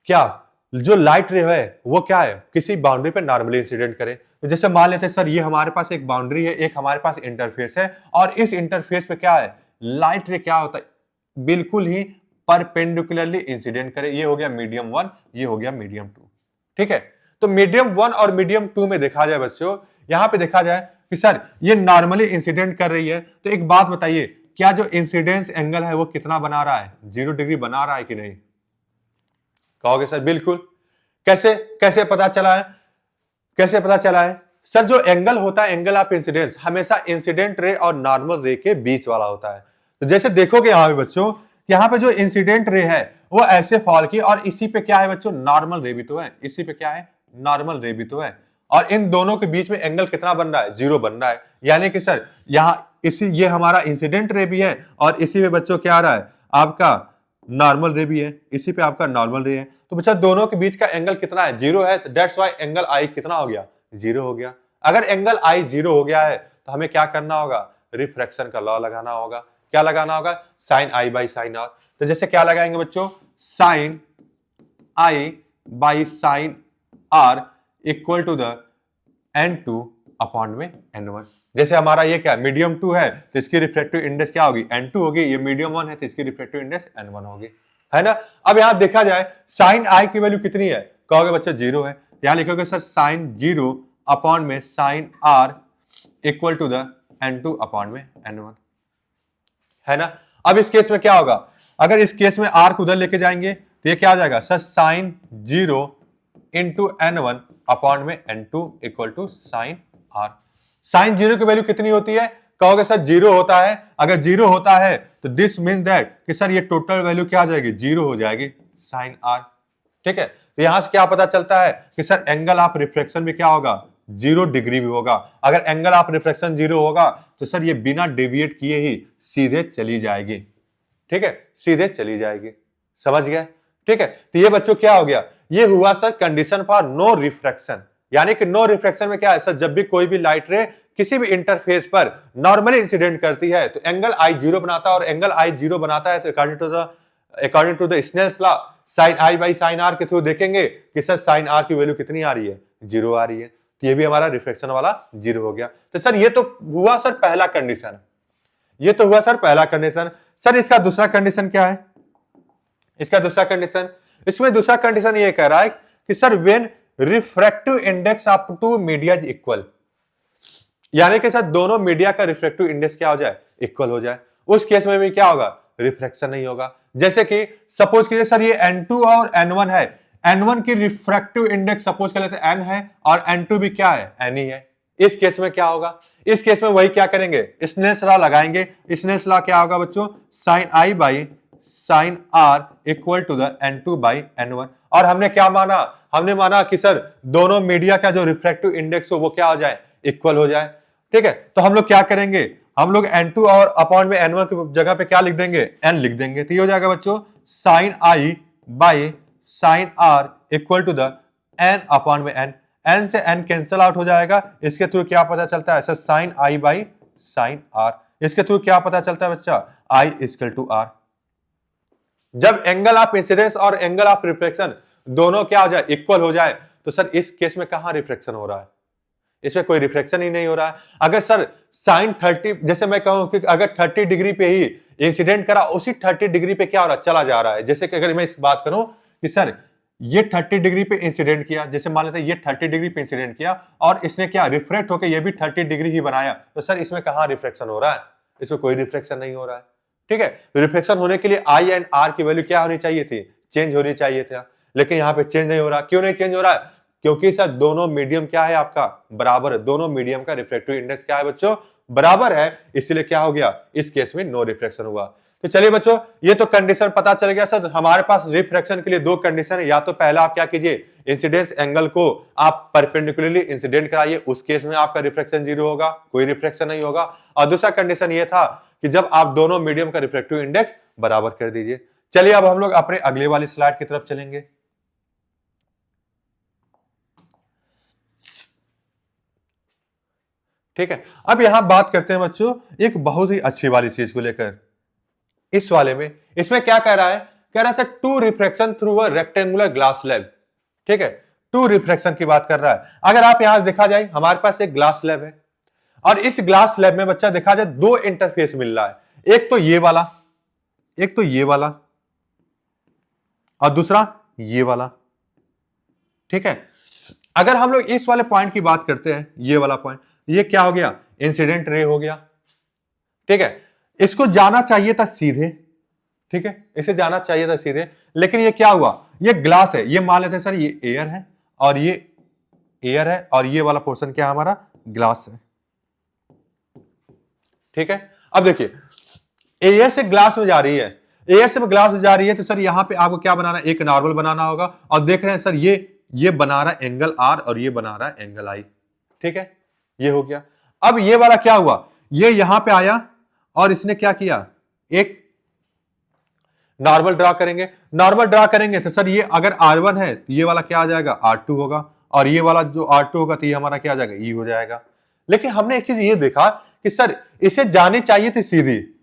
क्या, जो लाइट रे है वो क्या है, किसी बाउंड्री पे नॉर्मली इंसिडेंट करे। तो जैसे मान लेते हैं सर ये हमारे पास एक बाउंड्री है, एक हमारे पास इंटरफेस है, और इस इंटरफेस पे क्या है, लाइट रे क्या होता है, बिल्कुल ही परपेंडिकुलरली इंसिडेंट करे। ये हो गया मीडियम 1, ये हो गया मीडियम 2। ठीक है, तो मीडियम 1 और मीडियम 2 में देखा जाए बच्चों, यहां पे देखा जाए कि सर ये नॉर्मली इंसिडेंट कर रही है, तो एक बात बताइए, क्या जो इंसिडेंस एंगल है वो कितना बना रहा है, 0 डिग्री बना रहा है कि नहीं, कहोगे सर बिल्कुल। कैसे कैसे पता चला है, कैसे पता चला है, सर जो एंगल होता है, एंगल ऑफ इंसिडेंस, हमेशा इंसिडेंट रे और नॉर्मल रे के बीच वाला होता है। तो जैसे देखोगे यहां पे बच्चों, यहां पे जो इंसिडेंट रे है वो ऐसे फॉल की, और इसी पे क्या है बच्चों, नॉर्मल रे भी तो है, इसी पे क्या है, नॉर्मल रे भी तो है, और इन दोनों के बीच में एंगल कितना बन रहा है, 0 बन रहा है। यानी कि सर यहाँ इसी, ये हमारा इंसिडेंट रे भी है और इसी पे बच्चों क्या आ रहा है, आपका नॉर्मल रे भी है, इसी पे आपका नॉर्मल रे है। तो बच्चा दोनों के बीच का एंगल कितना है, 0 है, तो दैट्स व्हाई एंगल आई कितना हो गया, 0 हो गया। अगर एंगल आई 0 हो गया है तो हमें क्या करना होगा, रिफ्रैक्शन का लॉ लगाना होगा। क्या लगाना होगा, sine I by sine R. तो जैसे क्या लगाएंगे बच्चों, sine I by sine are equal to the n2 upon में n1। जैसे हमारा ये क्या मीडियम 2 है तो इसकी रिफ्रैक्टिव इंडेक्स क्या होगी, n2 होगी, ये मीडियम 1 है तो इसकी रिफ्रैक्टिव इंडेक्स n1 होगी, है ना। अब यहां देखा जाए साइन आई की वैल्यू कितनी है, कहोगे बच्चा 0 है, यहां लिखोगे सर साइन 0 अपॉन में sine are equal to the n2 upon में n1, है ना। अब इस केस में क्या होगा, अगर इस केस में आर को उधर लेके जाएंगे तो ये क्या आ जाएगा sir, sine 0 into n1 upon में n2 equal to sine are. Sine 0 की वैल्यू कितनी होती है, कहोगे सर 0 होता है। अगर 0 होता है तो दिस मीन्स दैट कि सर ये टोटल वैल्यू क्या आ जाएगी, 0 हो जाएगी साइन आर। ठीक है, तो यहां से क्या पता चलता है कि सर एंगल ऑफ रिफ्रैक्शन भी क्या होगा, 0 डिग्री भी होगा। अगर एंगल ऑफ रिफ्रैक्शन 0 होगा तो सर ये बिना डेविएट किए ही सीधे चली जाएगी। ठीक है, सीधे चली जाएगी, समझ गए। ठीक है, तो ये बच्चों क्या हो गया, ये हुआ sir condition for no refraction. यानी कि नो रिफ्रैक्शन में क्या है सर, जब भी कोई भी लाइट रे किसी भी इंटरफेस पर नॉर्मली इंसिडेंट करती है तो एंगल आई 0 बनाता है, और एंगल आई 0 बनाता है तो according to the Snell's law sine I by sine are के थ्रू देखेंगे कि सर साइन आर की वैल्यू कितनी आ रही है, 0 आ रही है। तो ये भी हमारा रिफ्रैक्शन वाला 0 हो गया। तो सर ये तो हुआ सर पहला कंडीशन, ये तो हुआ सर पहला कंडीशन। सर इसका दूसरा कंडीशन क्या है, इसका दूसरा कंडीशन, इसमें दूसरा कंडीशन ये कह रहा है कि sir when refractive index of two media is equal, यानी कि सर दोनों मीडिया का रिफ्रैक्टिव इंडेक्स क्या हो जाए, इक्वल हो जाए, उस केस में भी क्या होगा, रिफ्रैक्शन नहीं होगा। जैसे कि सपोज कीजिए सर ये n2 और n1 है, n1 की रिफ्रैक्टिव इंडेक्स सपोज कर लेते हैं n है और n2 भी क्या है, n ही है। इस केस में क्या होगा, इस केस में वही क्या करेंगे, स्नेल्स लॉ लगाएंगे। स्नेल्स लॉ क्या होगा बच्चों, sine I by sine are equal to the n2 by n1। और हमने क्या माना, हमने माना कि सर दोनों मीडिया का जो रिफ्रैक्टिव इंडेक्स हो वो क्या हो जाए, इक्वल हो जाए। ठीक है, तो हम लोग क्या करेंगे, हम लोग n2 और अपॉन में n1 की जगह पे क्या लिख देंगे, n लिख देंगे। तो ये हो जाएगा बच्चों sine I by sine are equal to the n upon में n, n से n कैंसिल आउट हो जाएगा। इसके थ्रू क्या पता चलता है sir, sine I by sine R. इसके थ्रू क्या पता चलता है बच्चा, आई इक्वल टू आर। जब एंगल ऑफ इंसिडेंस और एंगल ऑफ रिफ्लेक्शन दोनों क्या हो जाए, इक्वल हो जाए, तो सर इस केस में कहां रिफ्लेक्शन हो रहा है, इसमें कोई रिफ्लेक्शन ही नहीं हो रहा है। अगर सर साइन 30, जैसे मैं कहूं कि अगर 30 डिग्री पे ही इंसिडेंट करा, उसी 30 डिग्री पे क्या हो रहा है, चला जा रहा है। जैसे कि अगर मैं इस बात करूं कि सर ये 30 डिग्री पे इंसिडेंट किया, जैसे मान लेते हैं ये 30 डिग्री पे इंसिडेंट किया और इसने क्या रिफ्लेक्ट होकर ये भी 30 डिग्री ही बनाया, तो सर इसमें कहां रिफ्लेक्शन हो रहा है, इसमें कोई रिफ्लेक्शन नहीं हो रहा है। ठीक है, तो रिफ्लेक्शन होने के लिए आई एंड आर की वैल्यू क्या होनी चाहिए थी, चेंज होनी चाहिए था, लेकिन यहां पे चेंज नहीं हो रहा। क्यों नहीं चेंज हो रहा है, क्योंकि सर दोनों मीडियम क्या है आपका, बराबर है। दोनों मीडियम का रिफ्लेक्टिव इंडेक्स क्या है बच्चों, बराबर है, इसलिए क्या हो गया, इस केस में नो रिफ्लेक्शन हुआ। तो चलिए बच्चों, ये तो कंडीशन पता चल गया। सर हमारे पास रिफ्लेक्शन के लिए दो कंडीशन है, या तो पहला आप क्या कीजिए, इंसिडेंस एंगल को आप परपेंडिकुलरली इंसिडेंट कराइए, उस केस में आपका रिफ्लेक्शन 0 होगा, कोई रिफ्लेक्शन नहीं होगा। और दूसरा कंडीशन ये था कि जब आप दोनों मीडियम का रिफ्लेक्टिव इंडेक्स बराबर कर दीजिए। चलिए अब हम लोग अपने अगले वाली स्लाइड की तरफ चलेंगे। ठीक है, अब यहां बात करते हैं बच्चों एक बहुत ही अच्छी वाली चीज को लेकर। इस वाले में, इसमें क्या कह रहा है, कह रहा है sir to refraction through a rectangular glass slab. ठीक है, टू रिफ्रैक्शन की बात कर रहा है। अगर आप यहां देखा जाए, हमारे पास एक ग्लास स्लैब है और इस ग्लास स्लैब में बच्चा देखा जाए दो इंटरफेस मिल रहा है, एक तो ये वाला, एक तो ये वाला और दूसरा ये वाला। ठीक है, अगर हम लोग इस वाले पॉइंट की बात करते हैं, ये वाला पॉइंट, ये क्या हो गया, इंसिडेंट रे हो गया। ठीक है, इसको जाना चाहिए था सीधे, ठीक है, इसे जाना चाहिए था सीधे, लेकिन ये क्या हुआ, ये ग्लास है, ये मान लेते हैं सर ये एयर है और ये एयर है और ये वाला पोर्शन क्या हमारा ग्लास है। ठीक है, अब देखिए एयर से ग्लास में जा रही है, एयर से ग्लास जा रही है तो सर यहाँ पे आपको क्या बनाना है, एक नॉर्मल बनाना होगा, और देख रहे हैं सर ये बना रहा है एंगल आर और ये बना रहा है एंगल आई। ठीक है, ये हो गया। अब ये वाला क्या हुआ, ये यहां पे आया और इसने क्या किया, एक नॉर्मल ड्रा करेंगे। नॉर्मल ड्रा करेंगे तो सर ये अगर R1 है तो ये वाला क्या आ जाएगा, R2 होगा, और ये वाला जो R2 होगा तो ये हमारा क्या आ जाएगा, E हो जाएगा। लेकिन हमने एक चीज ये देखा कि सर इसे जानी चाहिए थी सीधी,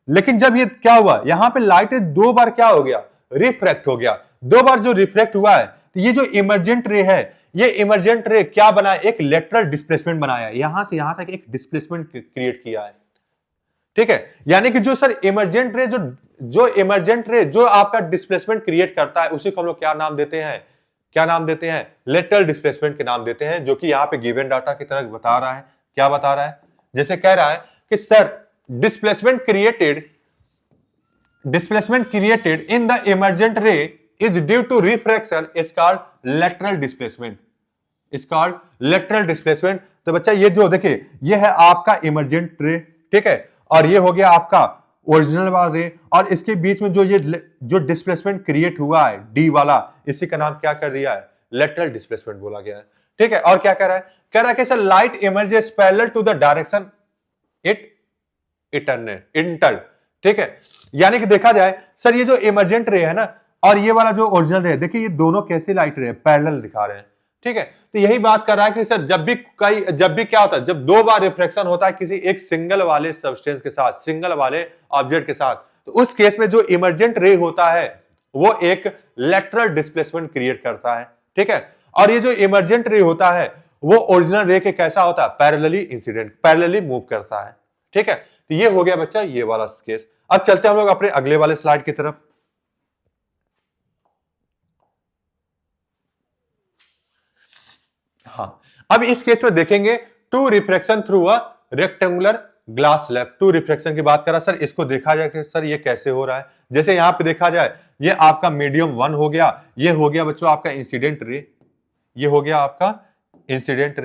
लेकिन जब ये क्या हुआ, यहां पे लाइट दो बार क्या हो गया, रिफ्रैक्ट हो गया। दो बार जो रिफ्रैक्ट हुआ है तो ये जो इमर्जेंट रे है, ये इमर्जेंट रे क्या बनाया, एक लेटरल डिस्प्लेसमेंट बनाया, यहां से यहां तक एक डिस्प्लेसमेंट क्रिएट किया है। ठीक है, यानी कि जो सर इमर्जेंट रे जो आपका डिस्प्लेसमेंट क्रिएट करता है उसी को हम लोग क्या नाम देते हैं, क्या नाम देते हैं, लेटरल डिस्प्लेसमेंट के नाम देते हैं, जो कि यहां पे गिवन डाटा की तरह बता रहा है। क्या बता रहा है, जैसे कह रहा है कि sir displacement created in the emergent रे is due to refraction is called lateral displacement, is called lateral displacement। तो बच्चा ये जो देखिए ये है आपका इमर्जेंट रे, ठीक है, और ये हो गया आपका ओरिजिनल वाला रे, और इसके बीच में जो डिस्प्लेसमेंट क्रिएट हुआ है डी वाला, इसी का नाम क्या कर दिया है, लेटरल डिस्प्लेसमेंट बोला गया है। ठीक है, और क्या कह रहा है, कह रहा है कि sir light emerges parallel to the direction enter. ठीक है, यानी कि देखा जाए सर ये जो इमर्जेंट रे है ना और ये वाला जो ओरिजिनल रे, देखिए ये दोनों कैसे लाइट रे पैरेलल दिखा रहे हैं। ठीक है, तो यही बात कर रहा है कि सर जब भी क्या होता है, जब दो बार रिफ्रैक्शन होता है किसी एक सिंगल वाले सब्सटेंस के साथ, सिंगल वाले ऑब्जेक्ट के साथ, तो उस केस में जो इमर्जेंट रे होता है वो एक लेटरल डिस्प्लेसमेंट क्रिएट करता है। ठीक है, और ये जो इमर्जेंट रे होता है वो ओरिजिनल रे के कैसा होता है, पैरेलली मूव करता है। ठीक है, तो ये हो गया बच्चा ये वाला केस। अब चलते हैं हम लोग अपने अगले वाले स्लाइड की तरफ। हाँ, अब इस केस में देखेंगे to refraction through a rectangular glass slab. To refraction की बात करा सर, इसको देखा जाए कि सर ये कैसे हो रहा है। जैसे यहां पे देखा जाए ये आपका मीडियम 1 हो गया, ये हो गया बच्चों आपका इंसिडेंट रे, ये हो गया आपका इंसिडेंट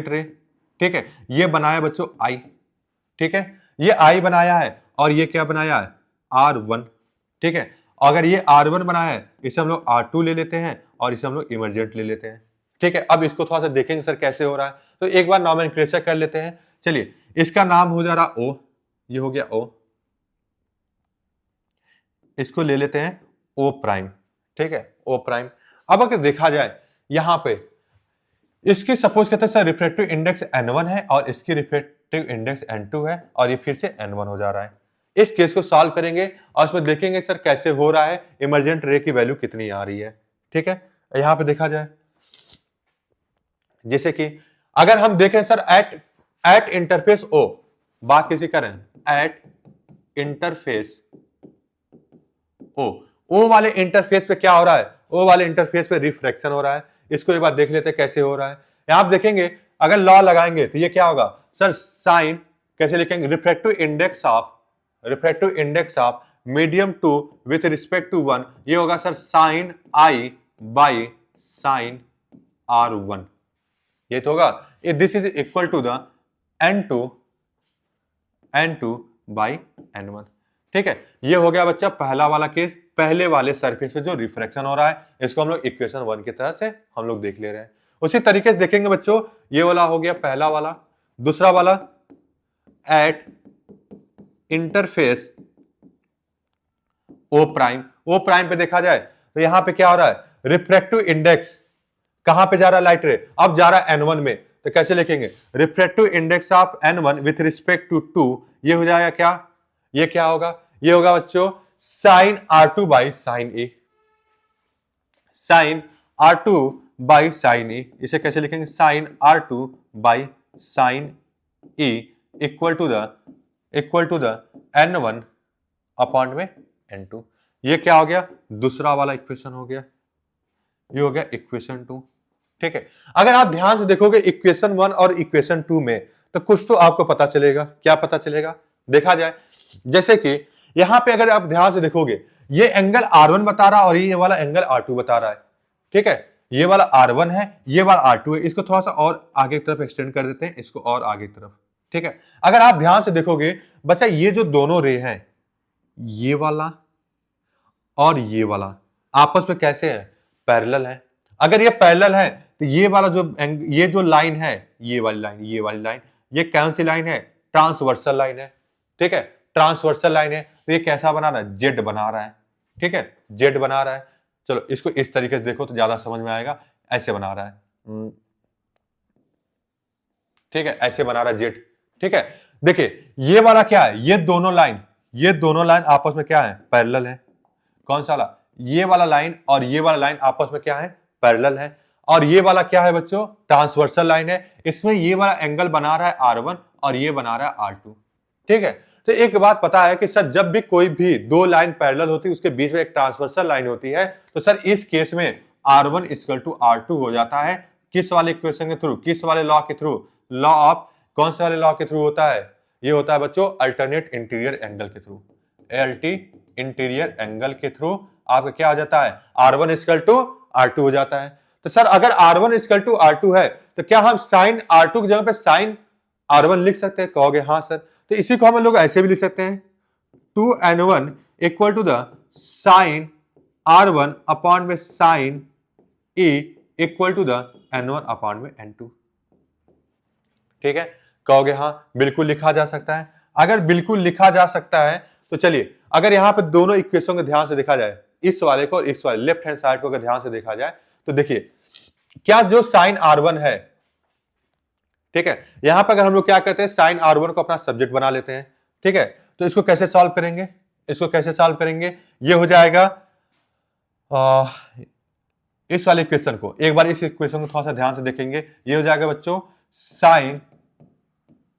रे। ठीक है, ये बनाया बच्चों आई। ठीक है, ये आई बनाया है और ये क्या बनाया है, R1। ठीक है, अगर ये R1 बनाया है इसे हम लोग R2 ले लेते हैं और इसे हम लोग इमर्जेंट ले लेते हैं। ठीक है, अब इसको थोड़ा सा देखेंगे सर कैसे हो रहा है, तो एक बार नॉमेनक्लेचर कर लेते हैं। चलिए, इसका नाम हो जा रहा O, ये हो गया O, इसको ले लेते हैं O प्राइम। ठीक है, O प्राइम। अब अगर देखा जाए यहां पे इसकी सपोज कहते हैं सर रिफ्रैक्टिव इंडेक्स N1 है और इसकी रिफ्रैक्टिव इंडेक्स N2 है, और ये फिर से N1 हो जा रहा है। इस केस को सॉल्व करेंगे और उसमें देखेंगे सर कैसे हो रहा है, इमर्जेंट रे की वैल्यू कितनी आ रही है। ठीक है, यहां पे देखा जाए जैसे कि अगर हम देखें सर एट इंटरफेस O, बात किसी करें एट इंटरफेस O वाले इंटरफेस पे क्या हो रहा है, O वाले इंटरफेस पे रिफ्रैक्शन हो रहा है। इसको एक बार देख लेते हैं कैसे हो रहा है। यहां आप देखेंगे अगर लॉ लगाएंगे तो ये क्या होगा सर, साइन कैसे लिखेंगे, refractive index of medium 2 with respect to 1, ये होगा sir sine I by sine R1, ये तो होगा। This is equal to the N2 by N1। ठीक है, ये हो गया बच्चा पहला वाला केस, पहले वाले सरफेस पे जो रिफ्रैक्शन हो रहा है, इसको हम लोग इक्वेशन 1 की तरह से हम लोग देख ले रहे हैं। उसी तरीके से देखेंगे बच्चों, ये वाला हो गया पहला वाला। दूसरा वाला एट इंटरफेस O प्राइम पे देखा जाए तो यहां पे क्या हो रहा है, रिफ्रैक्टिव इंडेक्स कहां पे जा रहा है, लाइट रे अब जा रहा है N1 में, तो कैसे लिखेंगे, refractive index of N1 with respect to 2, ये हो जाएगा क्या, ये क्या होगा, ये होगा बच्चों sine R2 by sine a, sine R2 by sine a. इसे कैसे लिखेंगे, sine R2 by sine a equal to the N1 upon में N2। ये क्या हो गया, दूसरा वाला इक्वेशन हो गया, ये हो गया इक्वेशन 2। ठीक है, अगर आप ध्यान से देखोगे इक्वेशन 1 और इक्वेशन 2 में, तो कुछ तो आपको पता चलेगा। क्या पता चलेगा, देखा जाए जैसे कि यहां पे अगर आप ध्यान से देखोगे, ये एंगल R1 बता रहा है और ये वाला एंगल R2 बता रहा है। ठीक है, ये वाला R1 है, ये वाला R2 है। इसको थोड़ा सा और आगे की तरफ एक्सटेंड कर देते हैं, इसको और आगे की तरफ। ठीक है, अगर आप ध्यान से देखोगे बच्चा, ये जो दोनों रे हैं, ये वाला और ये वाला आपस में कैसे है, पैरेलल है। अगर ये पैरेलल है तो ये वाला ये जो लाइन है, ये वाली लाइन, ये वाली लाइन, ये कौन सी लाइन है, ट्रांसवर्सल लाइन है। ठीक है, ट्रांसवर्सल लाइन है, तो ये कैसा बना रहा है, जेड बना रहा है। ठीक है, जेड बना रहा है। चलो इसको इस तरीके से देखो तो ज्यादा समझ में आएगा। ऐसे बना रहा है, ठीक है, ऐसे बना रहा है जेड। ठीक है, देखिए ये वाला क्या है, ये दोनों लाइन आपस में क्या है, पैरेलल है। कौन सा वाला, ये वाला लाइन और ये वाला लाइन आपस में क्या है, पैरेलल है। और ये वाला क्या है बच्चों, ट्रांसवर्सल लाइन है। इसमें ये वाला एंगल बना रहा है R1 और ये बना रहा है R2। ठीक है, तो एक बात पता है कि सर जब भी कोई भी दो लाइन पैरेलल होती है उसके बीच में एक ट्रांसवर्सल लाइन होती है, तो सर इस केस में R1 = R2 हो जाता है। किस वाले इक्वेशन के थ्रू, किस वाले लॉ के थ्रू, लॉ ऑफ, कौन से वाले लॉ के थ्रू होता है, ये होता है बच्चों अल्टरनेट इंटीरियर एंगल के थ्रू। एल्टी इंटीरियर एंगल के थ्रू आपका क्या हो जाता है, R1 = R2 हो जाता है। तो सर अगर R1 = R2 है तो क्या हम साइन R2 की जगह पे साइन R1 लिख सकते हैं, कहोगे हाँ सर। तो इसी को हम लोग ऐसे भी लिख सकते हैं, 2n1 = साइन R1 अपॉन में साइन E = n1 अपॉन में n2। ठीक है, कहोगे हाँ बिल्कुल लिखा जा सकता है। अगर बिल्कुल लिखा जा सकता है तो चलिए, अगर यहां पे दोनों इक्वेशन को ध्यान से देखा जाए, इस वाले को और इस वाले लेफ्ट हैंड साइड को अगर ध्यान से देखा जाए तो देखिए क्या जो साइन R1 है, ठीक है, यहां पर अगर हम लोग क्या करते हैं, साइन R1 को अपना सब्जेक्ट बना लेते हैं। ठीक है, तो इसको कैसे सॉल्व करेंगे, ये हो जाएगा इस वाले इक्वेशन को, एक बार इस इक्वेशन को थोड़ा सा ध्यान से देखेंगे, ये हो जाएगा बच्चों sine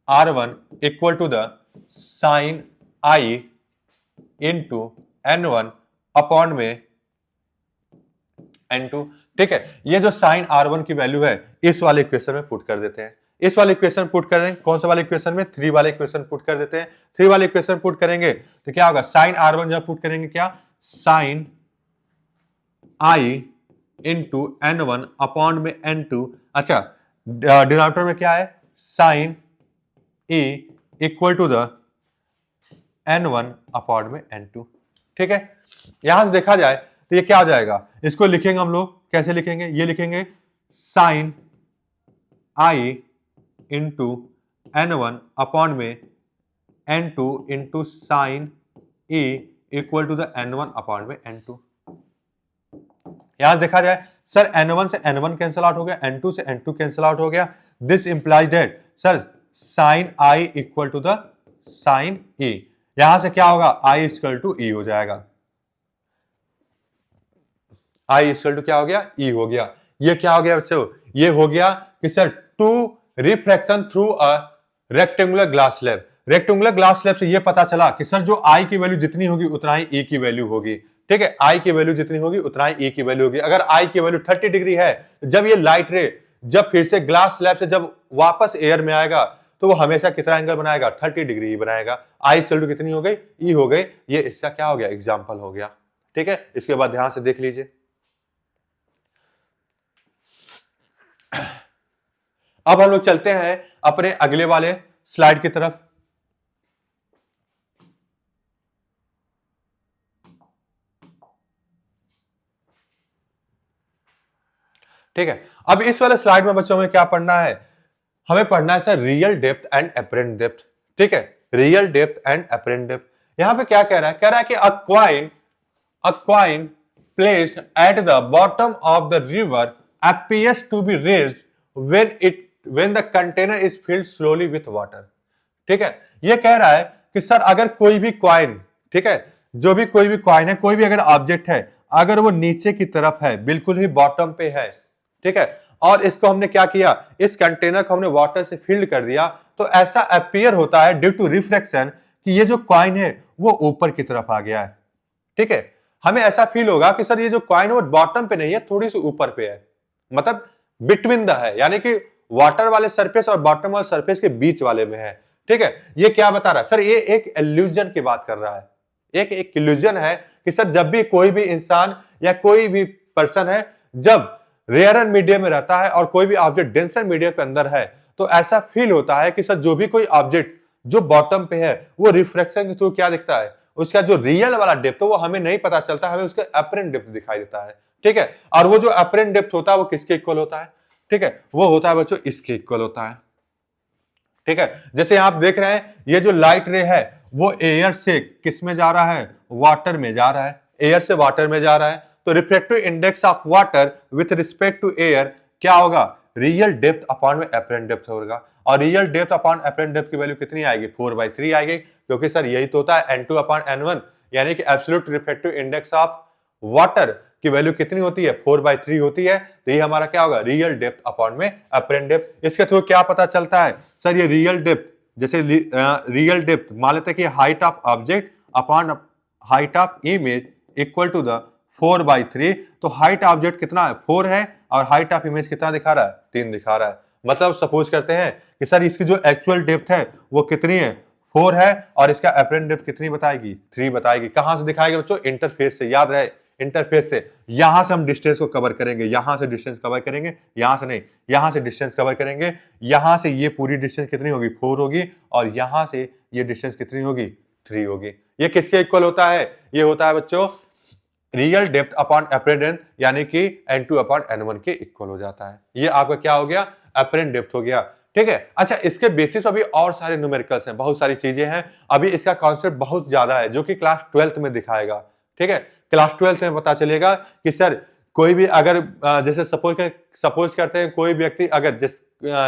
R1 = sine I into n1 upon में n2। ठीक है, ये जो साइन R1 की वैल्यू है इस वाले इक्वेशन में पुट कर देते हैं। इस वाले इक्वेशन पुट कर देंगे, कौन सा वाले इक्वेशन में, 3 वाले इक्वेशन पुट कर देते हैं। 3 वाले इक्वेशन पुट करेंगे तो क्या होगा, साइन R1 जब पुट करेंगे क्या, sign I into n1 upon में n2। अच्छा, डिनोमिनेटर में क्या है, साइन E = n1 अपॉन में n2। ठीक है, यहां से देखा जाए तो ये क्या हो जाएगा, इसको लिखेंगे हम लोग, कैसे लिखेंगे, ये लिखेंगे sign I into n1 upon में n2 into sine E = n1 upon में n2। यहां देखा जाए सर n1 से n1 कैंसिल आउट हो गया, n2 से n2 कैंसिल आउट हो गया। This implies that sir sine I = sine E, यहां से क्या होगा, I = E हो जाएगा। I = क्या हो गया, E हो गया। ये क्या हो गया बच्चों, ये हो गया कि sir to refraction through a rectangular glass slab. Rectangular glass slab से ये पता चला कि सर जो I की वैल्यू जितनी होगी उतना ही E की वैल्यू होगी। ठीक है, I की वैल्यू जितनी होगी उतना ही E की वैल्यू होगी। अगर I की वैल्यू 30 डिग्री है, जब ये लाइट रे जब फिर से ग्लास स्लैब से जब वापस एयर में आएगा तो वो हमेशा कितना एंगल बनाएगा, 30 डिग्री ही बनाएगा। I = कितनी हो गई, E हो गई। ये इसका क्या हो गया, एग्जाम्पल हो गया। ठीक है, इसके बाद ध्यान से देख लीजिए। अब हम लोग चलते हैं अपने अगले वाले स्लाइड की तरफ। ठीक है, अब इस वाले स्लाइड में बच्चों में क्या पढ़ना है, हमें पढ़ना है sir real depth and apparent depth. ठीक है, real depth and apparent depth. यहां पे क्या कह रहा है कि अ coin placed at the bottom of the river appears to be raised when the container is filled slowly with water। ठीक है, ये कह रहा है कि सर अगर कोई भी कॉइन, ठीक है, जो भी कोई भी कॉइन है, कोई भी अगर ऑब्जेक्ट है, अगर वो नीचे की तरफ है, बिल्कुल ही बॉटम पे है, ठीक है, और इसको हमने क्या किया, इस कंटेनर को हमने वाटर से फिल्ड कर दिया, तो ऐसा अपीयर होता है ड्यू टू रिफ्लेक्शन कि ये जो कॉइन है वो ऊपर की तरफ आ गया है। ठीक है, हमें ऐसा फील होगा कि सर ये जो कॉइन है वो बॉटम पे नहीं है, थोड़ी सी ऊपर पे है, मतलब बिटवीन द है, यानी कि वाटर वाले सरफेस और बॉटम वाले सरफेस के बीच वाले में है। ठीक है, ये क्या बता रहा है सर, ये एक इल्यूजन की बात कर रहा है। एक इल्यूजन है कि सर जब भी कोई भी इंसान या कोई भी पर्सन है, जब रेयर मीडियम में रहता है और कोई भी ऑब्जेक्ट डेंसर मीडियम के अंदर है, तो ऐसा फील होता है कि सर जो भी कोई ऑब्जेक्ट जो बॉटम पे है वो रिफ्रैक्शन के थ्रू क्या दिखता है, उसका जो रियल वाला डेप्थ है वो हमें नहीं पता चलता, हमें उसका अपरेंट डेप्थ दिखाई देता है। ठीक है, और वो जो अपरेंट डेप्थ होता है वो किसके इक्वल होता है? ठीक है, वो होता है बच्चों इसके इक्वल होता है। ठीक है, जैसे आप देख रहे हैं ये जो लाइट रे है वो एयर से किस में जा रहा है? वाटर में जा रहा है, एयर से वाटर में जा रहा है। तो refractive index of water with respect to air क्या होगा? रियल डेप्थ अपॉन में अपरेंट डेप्थ होगा। और real depth upon apparent depth की वैल्यू कितनी आएगी? 4/3 आएगी, क्योंकि सर यही तो होता है n2 अपॉन n1, यानी कि absolute refractive index of water की वैल्यू कितनी होती है? 4/3 होती है। तो ये हमारा क्या होगा? रियल डेप्थ अपॉन में अपरेंट डेप्थ। इसके थ्रू क्या पता चलता है सर? ये रियल डेप्थ, जैसे रियल डेप्थ मान लेते हैं कि height of object upon height of image equal to the 4/3। तो हाइट ऑब्जेक्ट कितना है? 4 है, और हाइट ऑफ इमेज कितना दिखा रहा है? 3 दिखा रहा है। मतलब सपोज करते हैं कि सर इसकी जो एक्चुअल डेप्थ है वो कितनी है? 4 है, और इसका अपरेंट डेप्थ कितनी बताएगी? 3 बताएगी। कहां से दिखाएगी बच्चों? इंटरफेस से। याद रहे, इंटरफेस से। यहां से हम डिस्टेंस को कवर करेंगे, यहां से डिस्टेंस कवर करेंगे, यहां से नहीं, यहां से डिस्टेंस कवर करेंगे। यहां से ये पूरी डिस्टेंस कितनी होगी? 4 होगी, और यहां से ये डिस्टेंस कितनी होगी? 3 होगी। ये किसके इक्वल होता है? ये होता है बच्चों real depth upon apparent depth, यानी कि n2 अपॉन n1 के इक्वल हो जाता है। ये आपका क्या हो गया? अपरेंट डेप्थ हो गया। ठीक है, अच्छा इसके बेसिस पर भी और सारे न्यूमेरिकल्स हैं, बहुत सारी चीजें हैं। अभी इसका कॉन्सेप्ट बहुत ज्यादा है जो कि क्लास 12th में दिखाएगा। ठीक है, क्लास 12th में पता चलेगा कि सर कोई भी अगर जैसे सपोज करते हैं कोई व्यक्ति अगर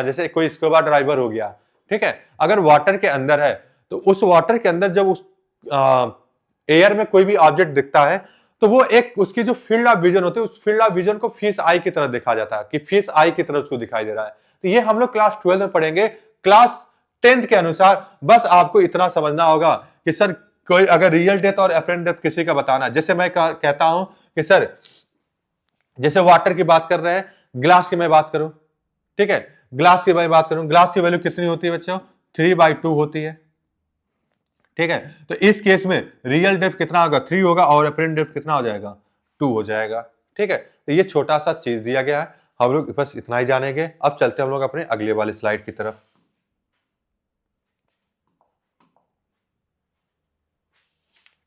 जैसे कोई स्कूबा ड्राइवर हो गया, ठीक है, अगर वाटर के अंदर है तो उस वाटर के अंदर जब उस एयर में कोई भी ऑब्जेक्ट दिखता है तो वो एक उसकी जो फील्ड ऑफ विजन होती है उस फील्ड ऑफ विजन को फिश आई की तरह देखा जाता है कि फिश आई की तरह उसको दिखाई दे रहा है। तो ये हम लोग क्लास 12 में पढ़ेंगे। क्लास 10th के अनुसार बस आपको इतना समझना होगा कि सर कोई अगर रियल डेप्थ और अपरेंट डेप्थ किसी का बताना, जैसे मैं कहता हूं कि सर जैसे वाटर की बात कर रहे हैं, ग्लास की मैं बात करूं, ठीक है, ग्लास की मैं बात करूं, ग्लास की वैल्यू कितनी होती है बच्चों? 3/2 होती है। ठीक है, तो इस केस में रियल डेप्थ कितना होगा? 3 होगा, और अपरेंट डेप्थ कितना हो जाएगा? 2 हो जाएगा। ठीक है, तो ये छोटा सा चीज दिया गया है, हम लोग बस इतना ही जानेंगे। अब चलते हैं हम लोग अपने अगले वाले स्लाइड की तरफ।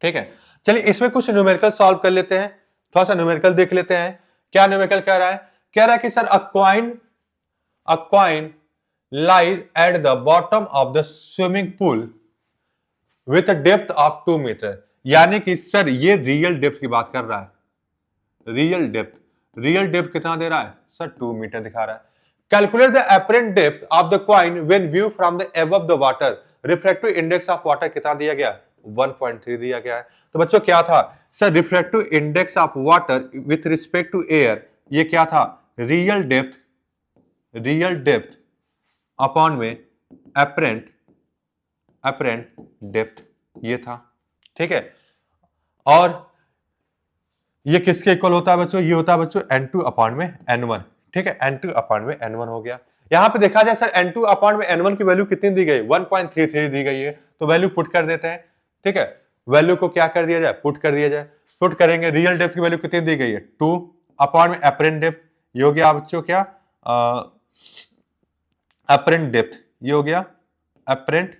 ठीक है, चलिए इसमें कुछ न्यूमेरिकल सॉल्व कर लेते हैं, थोड़ा सा न्यूमेरिकल देख लेते हैं। क्या न्यूमेरिकल कह रहा है? कह रहा है कि sir a coin lies at the bottom of the swimming pool with a depth of 2 metre. यानी कि सर ये रियल डेप्थ की बात कर रहा है। रियल डेप्थ कितना दे रहा है? सर 2 मीटर दिखा रहा है। Calculate the apparent depth of the coin when view from the above the water. Refractive index of water कितना दिया गया? 1.3 दिया गया है। तो बच्चों क्या था sir? Refractive index of water with respect to air, ये क्या था? रियल डेप्थ अपॉन में अपरेंट डेप्थ, ये था। ठीक है, और ये किसके इक्वल होता है बच्चों? ये होता है बच्चों n2 अपॉन में n1। ठीक है, n2 अपॉन में n1 हो गया। यहां पे देखा जाए सर n2 अपॉन में n1 की वैल्यू कितनी दी गई? 1.33 दी गई है, तो वैल्यू पुट कर देते हैं। ठीक है, वैल्यू को क्या कर दिया जाए? पुट कर दिया जाए। पुट करेंगे, रियल डेप्थ की वैल्यू कितनी दी गई है? 2 अपॉन में अपरेंट डेप्थ, ये हो गया बच्चों क्या? अपरेंट डेप्थ, ये हो गया apparent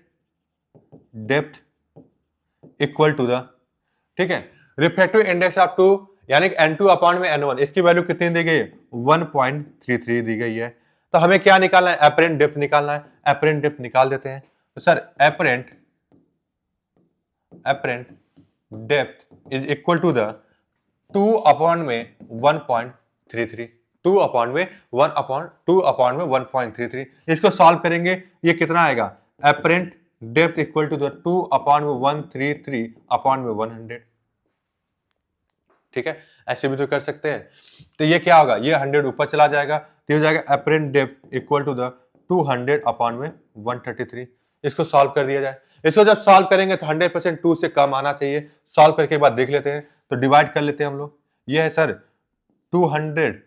depth equal to the, ठीक है, रिफ्रैक्टिव इंडेक्स ऑफ 2 यानी कि n2 अपॉन में n1, इसकी वैल्यू कितनी दी गई है? 1.33 दी गई है। तो हमें क्या निकालना है? अपरेंट डेप्थ निकालना है। अपरेंट डेप्थ निकाल देते हैं। तो sir apparent depth is equal to the 2 upon में 1.33, 2 अपॉन में 1.33। इसको सॉल्व करेंगे, ये कितना आएगा? Apparent depth equal to the 2 upon में 133 अपॉन में 100। ठीक है, ऐसे भी तो कर सकते हैं। तो ये क्या होगा? ये 100 ऊपर चला जाएगा, तो हो जाएगा apparent depth equal to the 200 upon में 133। इसको सॉल्व कर दिया जाए। इसको जब सॉल्व करेंगे तो 100% 2 से कम आना चाहिए। सॉल्व करके बाद देख लेते हैं, तो डिवाइड कर लेते हैं हम लोग। ये है सर 200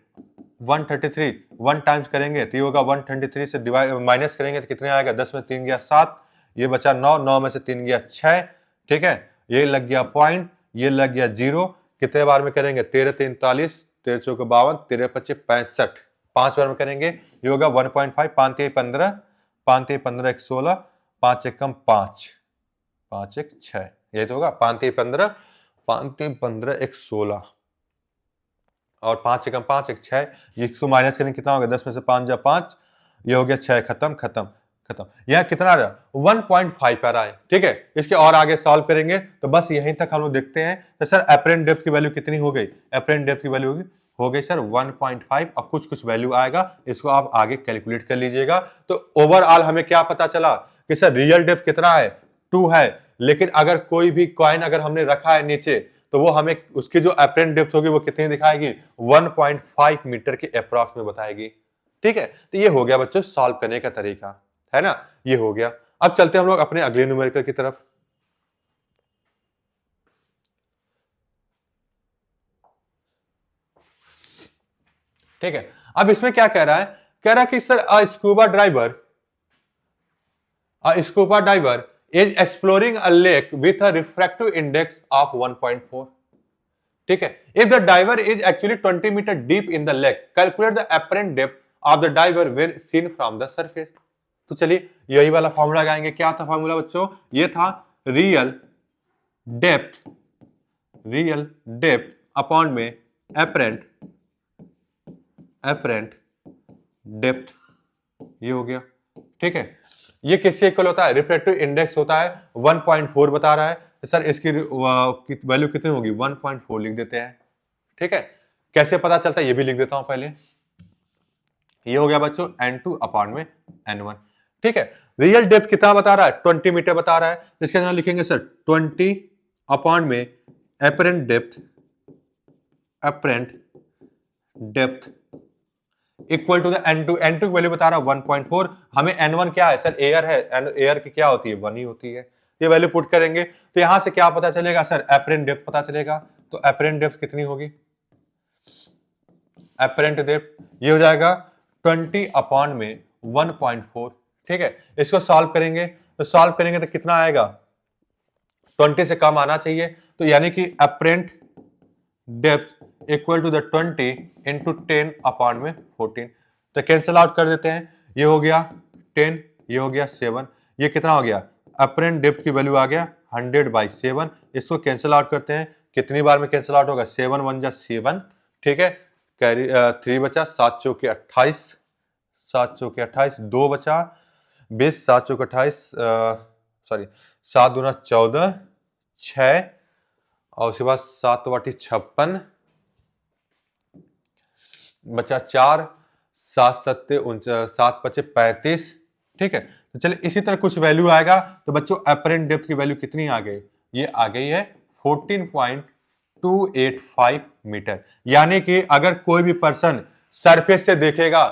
133, 1 टाइम्स करेंगे तो ये होगा 123 से डिवाइड माइनस करेंगे तो कितने आएगा? 10 में 3 गया 7, ये बचा 9, 9 में से 3 गया 6। ठीक है, ये लग गया पॉइंट, ये लग गया 0। कितने बार में करेंगे? 13 3 39, 13 चौके 52, 13 25 65। 5 बार में करेंगे, ये होगा 1.5, 5 3 15, 5 3 15 1 16, 5 1 5, 5 1 6, ये तो होगा 5 3 15, 5 3 15 1 16 और 5 1 5 1 6, ये इसको माइनस करेंगे कितना होगा, 10 में से 5 जा 5, ये हो गया 6, खत्म खत्म खत्म। यह कितना आ रहा है 1.5 आ रहा है। ठीक है, इसके और आगे सॉल्व करेंगे तो बस यहीं तक हम लोग देखते हैं। तो सर एपरेंट डेप्थ की वैल्यू कितनी हो गई, एपरेंट डेप्थ की वैल्यू हो गई सर 1.5 और कुछ वैल्यू आएगा, इसको आप आगे कैलकुलेट कर लीजिएगा। तो ओवरऑल हमें क्या पता चला कि सर रियल डेप्थ कितना है 2 है, लेकिन अगर कोई भी कॉइन अगर हमने रखा है नीचे तो वो हमें उसकी जो एपरेंट डेप्थ होगी वो कितनी दिखाएगी 1.5 मीटर के अप्रॉक्स में बताएगी। ठीक है, तो ये हो गया बच्चों सॉल्व करने का तरीका, है ना, ये हो गया। अब चलते हैं हम लोग अपने अगले न्यूमेरिकल की तरफ। ठीक है, अब इसमें क्या कह रहा है, कह रहा है कि sir scuba diver is exploring a lake with a refractive index of 1.4। ठीक है, if the diver is actually 20 metre deep in the lake, calculate the apparent depth of the diver when seen from the surface. तो चलिए यही वाला फॉर्मूला लगाएंगे। क्या था फॉर्मूला बच्चों, ये था रियल डेप्थ अपॉन में एपरेंट डेप्थ, ये हो गया। ठीक है, ये किससे इक्वल होता है, रिफ्रैक्टिव इंडेक्स होता है 1.4 बता रहा है, तो सर इसकी वैल्यू कितनी होगी 1.4 लिख देते हैं। ठीक है, कैसे पता चलता है ये भी लिख देता हूं पहले। ये हो गया बच्चों n2 अपॉन में n1। ठीक है, रियल डेप्थ कितना बता रहा है 20 मीटर बता रहा है, इसके अंदर लिखेंगे सर 20 अपॉन में apparent depth equal to the n2 की वैल्यू बता रहा है 1.4, हमें n1 क्या है सर एयर है, एयर की क्या होती है 1 ही होती है। ये वैल्यू पुट करेंगे तो यहां से क्या पता चलेगा सर एपरेंट डेप्थ पता चलेगा। तो एपरेंट डेप्थ कितनी होगी, एपरेंट डेप्थ ये हो जाएगा 20 अपॉन में 1.4। ठीक है, इसको सॉल्व करेंगे तो कितना आएगा 20 से कम आना चाहिए, तो यानी कि apparent depth equal to the 20 into 10 upon में 14। तो कैंसिल आउट कर देते हैं, ये हो गया 10, ये हो गया 7, ये कितना हो गया एपरेंट डेप्थ की वैल्यू आ गया 100/7। इसको कैंसिल आउट करते हैं, कितनी बार में कैंसिल आउट होगा 7 1 जा 7। ठीक है, कैरी 3 बचा, 7 चौके 28, 7 चौके 28, 2 बचा 20, 7 चौके 28, सॉरी 7 दूना 14, 6 और उसके बाद 7 वाटी 56 बचा 4, 7 सत्ते 7 पचे 35। ठीक है, तो चलिए इसी तरह कुछ वैल्यू आएगा। तो बच्चों एपरेंट डेप्थ की वैल्यू कितनी आ गई, ये आ गई है 14.285 मीटर। यानी कि अगर कोई भी पर्सन सरफेस से देखेगा,